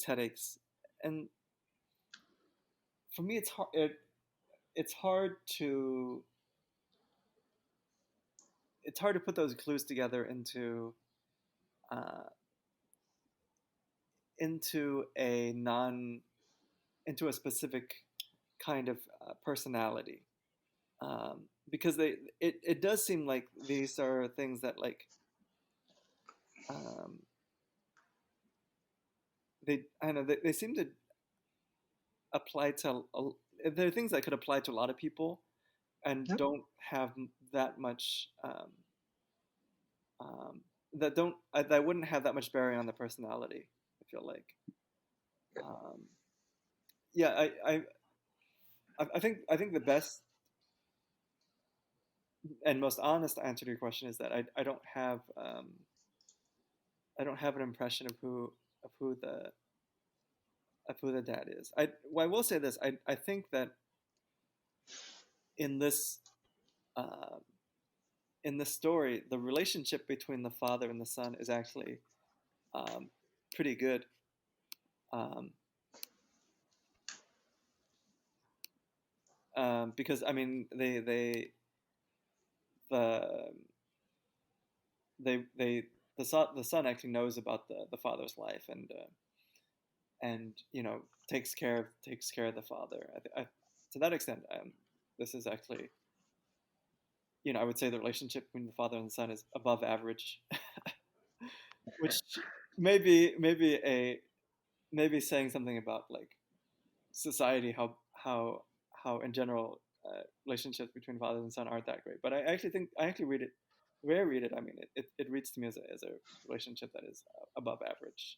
headaches. And for me, it's hard to it's hard to put those clues together uh, into a non into a specific kind of personality, because it does seem like these are things that like um, I don't know they seem to apply to there are things that could apply to a lot of people and Yep. don't have that much um, that don't that wouldn't have that much bearing on the personality. I feel like, um, yeah, I think the best and most honest answer to your question is that I don't have an impression of who the of who the dad is. I will say this. I think that in this uh, in this story, the relationship between the father and the son is actually um, pretty good. Um, because I mean the they the son actually knows about the father's life and takes care of the father. To that extent, this is actually I would say the relationship between the father and the son is above average, which maybe saying something about like society how in general relationships between father and son aren't that great. But I actually read it. The way I read it, I mean, it reads to me as a relationship that is above average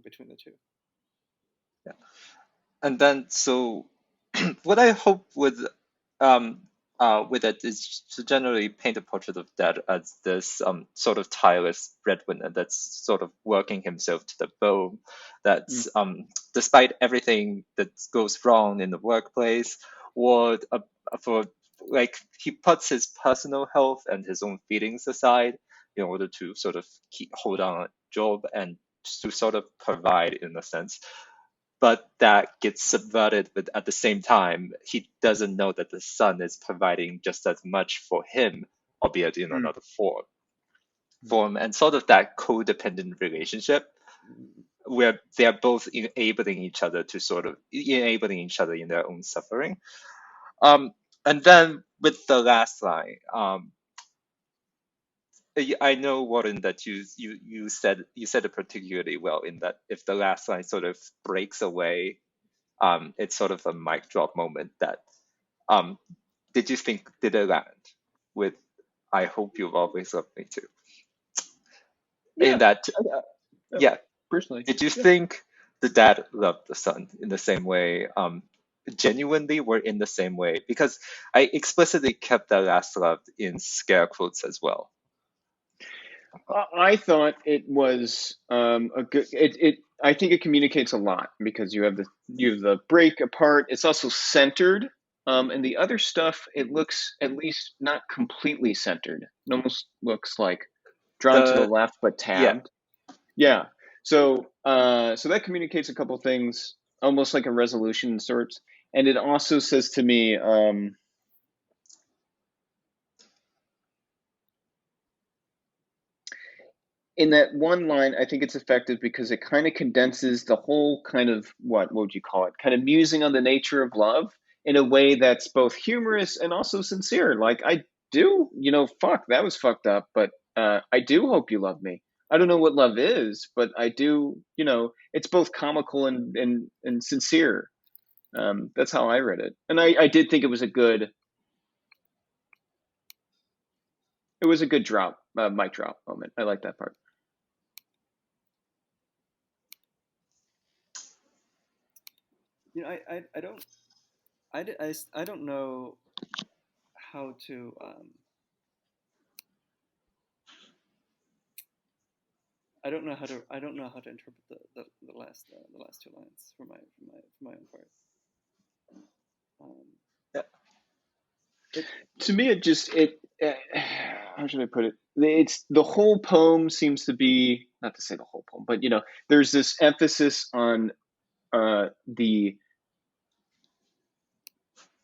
between the two. Yeah. And then, so what I hope um, with it is to generally paint a portrait of Dad as this sort of tireless breadwinner that's sort of working himself to the bone. That's despite everything that goes wrong in the workplace, or for like he puts his personal health and his own feelings aside in order to sort of hold on a job and to sort of provide in a sense. but that gets subverted. But at the same time, he doesn't know that the son is providing just as much for him, albeit in Mm. another form, and sort of that codependent relationship where they're both enabling each other in their own suffering. And then with the last line, I know, Warren, that you said it particularly well in that if the last line sort of breaks away, it's sort of a mic drop moment. That did you think did it land with "I hope you've always loved me too"? In Yeah, that, yeah, personally, did you yeah. think the dad loved the son in the same way? Genuinely were in the same way, because I explicitly kept that last love in scare quotes as well. I thought it was a good. I think it communicates a lot because you have the break apart. It's also centered, and the other stuff it looks at least not completely centered. It almost looks like drawn to the The left but Yeah, tabbed. Yeah. So that communicates a couple things, almost like a resolution in sorts. And it also says to me, in that one line, I think it's effective because it kind of condenses the whole kind of what would you call it? Kind of musing on the nature of love in a way that's both humorous and also sincere. Like I do, fuck, that was fucked up, but I do hope you love me. I don't know what love is, but I do, it's both comical and sincere. That's how I read it, and I did think it was a good drop, mic drop moment. I like that part. I don't I don't know how to I don't know how to interpret the last two lines for my own part. Um, yeah. To me, how should I put it? It's the whole poem seems to be, not to say the whole poem, but there's this emphasis on the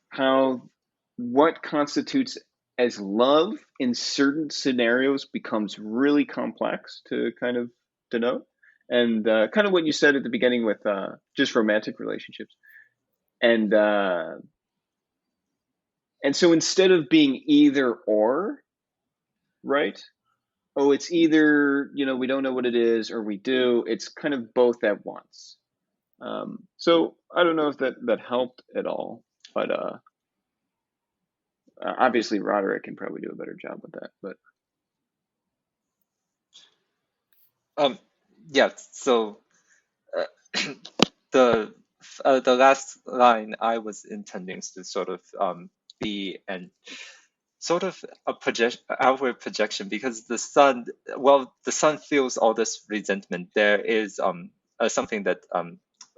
how what constitutes as love in certain scenarios becomes really complex to kind of denote, and kind of what you said at the beginning with just romantic relationships, and uh, and so instead of being either or, right? Oh, it's either, we don't know what it is or we do. It's kind of both at once. So I don't know if that helped at all, but obviously Roderick can probably do a better job with that. But Um, yeah. So uh, the the last line I was intending to sort of be an sort of a outward projection, because the son feels all this resentment. There is something that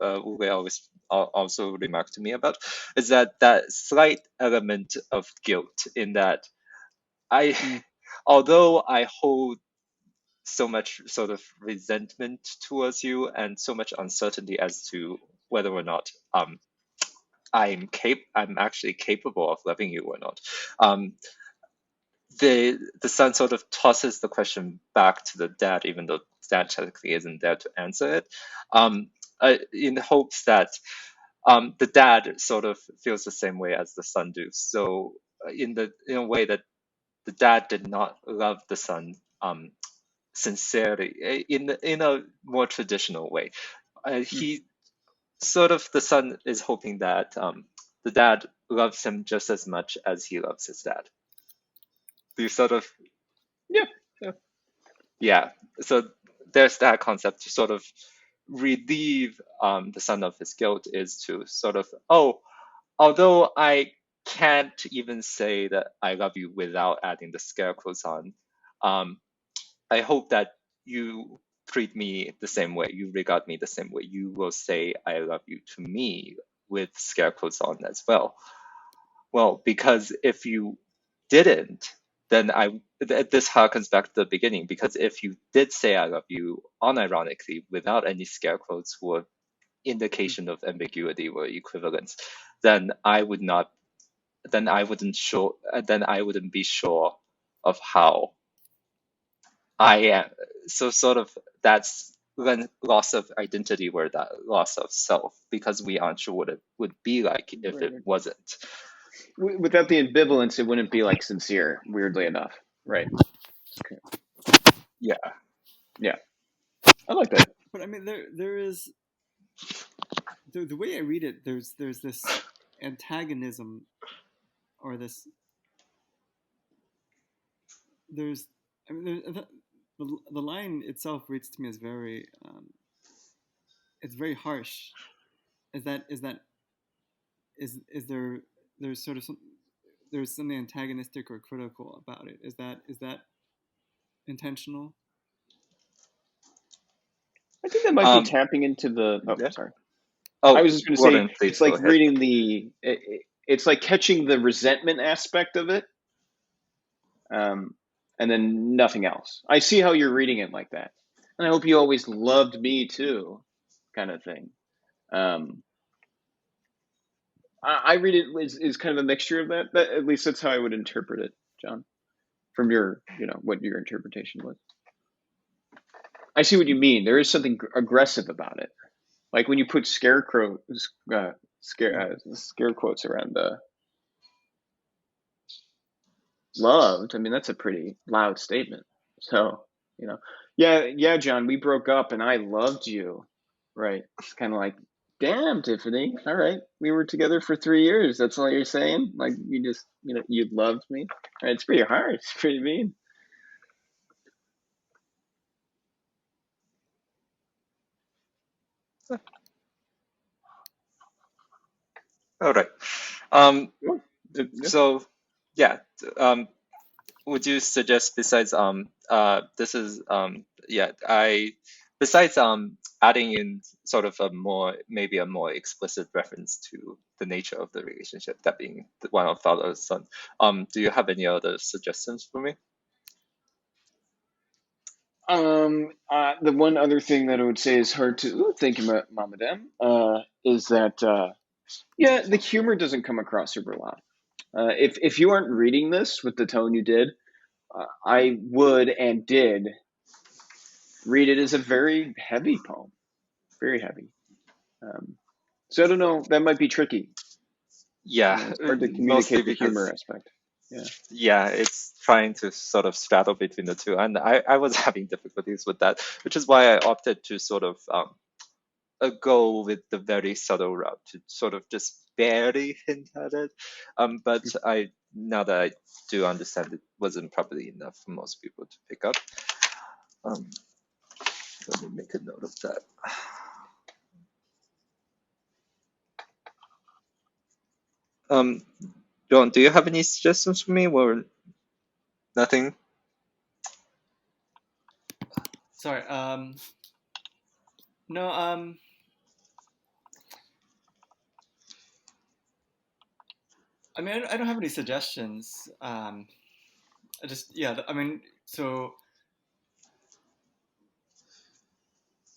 Uwe always also remarked to me about, is that slight element of guilt in that I, mm, although I hold so much sort of resentment towards you and so much uncertainty as to whether or not I'm actually capable of loving you or not. Um, the son sort of tosses the question back to the dad, even though dad technically isn't there to answer it, in hopes that the dad sort of feels the same way as the son do. So in a way that the dad did not love the son sincerely, in a more traditional way. mm. He sort of The son is hoping that the dad loves him just as much as he loves his dad. Do you sort of Yeah, yeah. Yeah, so there's that concept to sort of relieve the son of his guilt, is to sort of, oh, although I can't even say that I love you without adding the scare quotes on, um, I hope that you treat me the same way, you regard me the same way. You will say I love you to me with scare quotes on as well. Well, because if you didn't, then this harkens back to the beginning. Because if you did say I love you unironically without any scare quotes, indication of ambiguity or equivalence, then I wouldn't be sure of how I am. So sort of that's when loss of identity or that loss of self, because we aren't sure what it would be like if it wasn't. Without the ambivalence, it wouldn't be like sincere, weirdly enough. Right. Okay. Yeah. Yeah. I like that. But I mean, there is the way I read it. There's this antagonism, or this. There's, I mean, the line itself reads to me as very, it's very harsh. Is there, there's sort of there's something antagonistic or critical about it? Is that intentional? I think that might be tapping into the. Oh, Yeah. sorry. Oh, I was just going to Warren, say please it's like go ahead. reading the. It's like catching the resentment aspect of it, and then nothing else. I see how you're reading it like that, and I hope you always loved me too, kind of thing. I read it is kind of a mixture of that. At least that's how I would interpret it, John, from your, what your interpretation was. I see what you mean. There is something aggressive about it. Like when you put scare quotes around the loved. I mean, that's a pretty loud statement. So, yeah, John, we broke up and I loved you. Right. It's kind of like, damn, Tiffany. All right. We were together for 3 years. That's all you're saying? Like you just, you loved me. Right, it's pretty hard. It's pretty mean. All right. So yeah, would you suggest besides besides adding in sort of maybe a more explicit reference to the nature of the relationship, that being one of father son, do you have any other suggestions for me? The one other thing that I would say is hard to. Thank you, Mama Dem. Is that the humor doesn't come across super loud. If you aren't reading this with the tone you did, I would and did read it as a very heavy poem, very heavy. So I don't know. That might be tricky. Yeah, It's hard to mostly communicate the humor because aspect. yeah, it's trying to sort of straddle between the two, and I was having difficulties with that, which is why I opted to sort of go with the very subtle route to sort of just barely hint at it. But now that I do understand, it wasn't probably enough for most people to pick up. Let me make a note of that. John, do you have any suggestions for me, or nothing? Sorry. No. I mean, I don't have any suggestions. I mean, so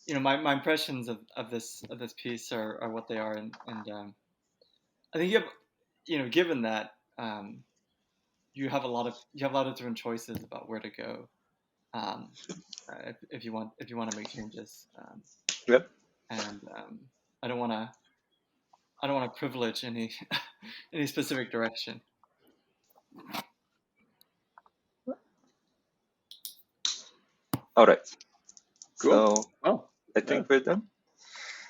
my impressions of this piece are what they are, and I think given that you have a lot of different choices about where to go, if you want to make changes. Yep. And I don't want to privilege any any specific direction. All right. Cool. So I think we're done.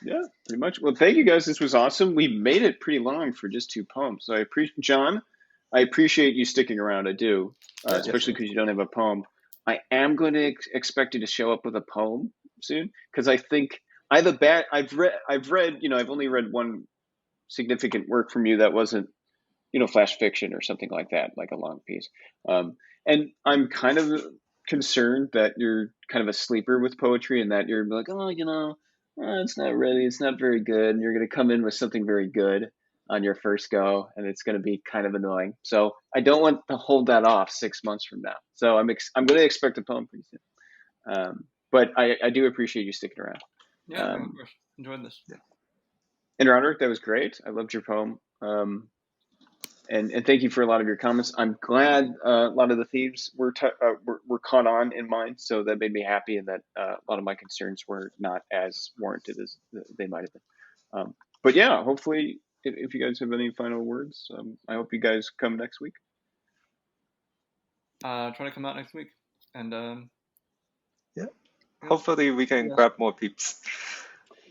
Yeah, pretty much. Well, thank you guys. This was awesome. We made it pretty long for just 2 poems. So I appreciate John. I appreciate you sticking around. I do, especially because you don't have a poem. I am going to expect you to show up with a poem soon, because I think I have a bad. I've read. I've only read one significant work from you that wasn't flash fiction or something like that, like a long piece. And I'm kind of concerned that you're kind of a sleeper with poetry, and that you're like, it's not ready, it's not very good, and you're going to come in with something very good on your first go, and it's going to be kind of annoying. So I don't want to hold that off 6 months from now. So I'm going to expect a poem pretty soon. But I do appreciate you sticking around. Yeah, of course. Enjoyed this. Yeah. And Roderick, that was great. I loved your poem. And thank you for a lot of your comments. I'm glad a lot of the themes were caught on in mine, so that made me happy, and that a lot of my concerns were not as warranted as they might have been. But yeah, hopefully, if you guys have any final words, I hope you guys come next week. Try to come out next week, and Yeah. Hopefully we can grab more peeps.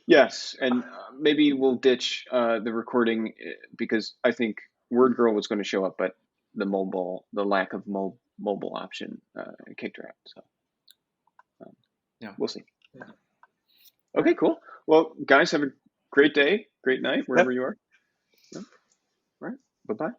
Yes, and maybe we'll ditch the recording because I think Word Girl was going to show up, but the lack of mobile option kicked her out. So yeah, we'll see. Yeah. Okay, cool. Well, guys, have a great day, great night, wherever you are. Yeah. All right. Bye-bye.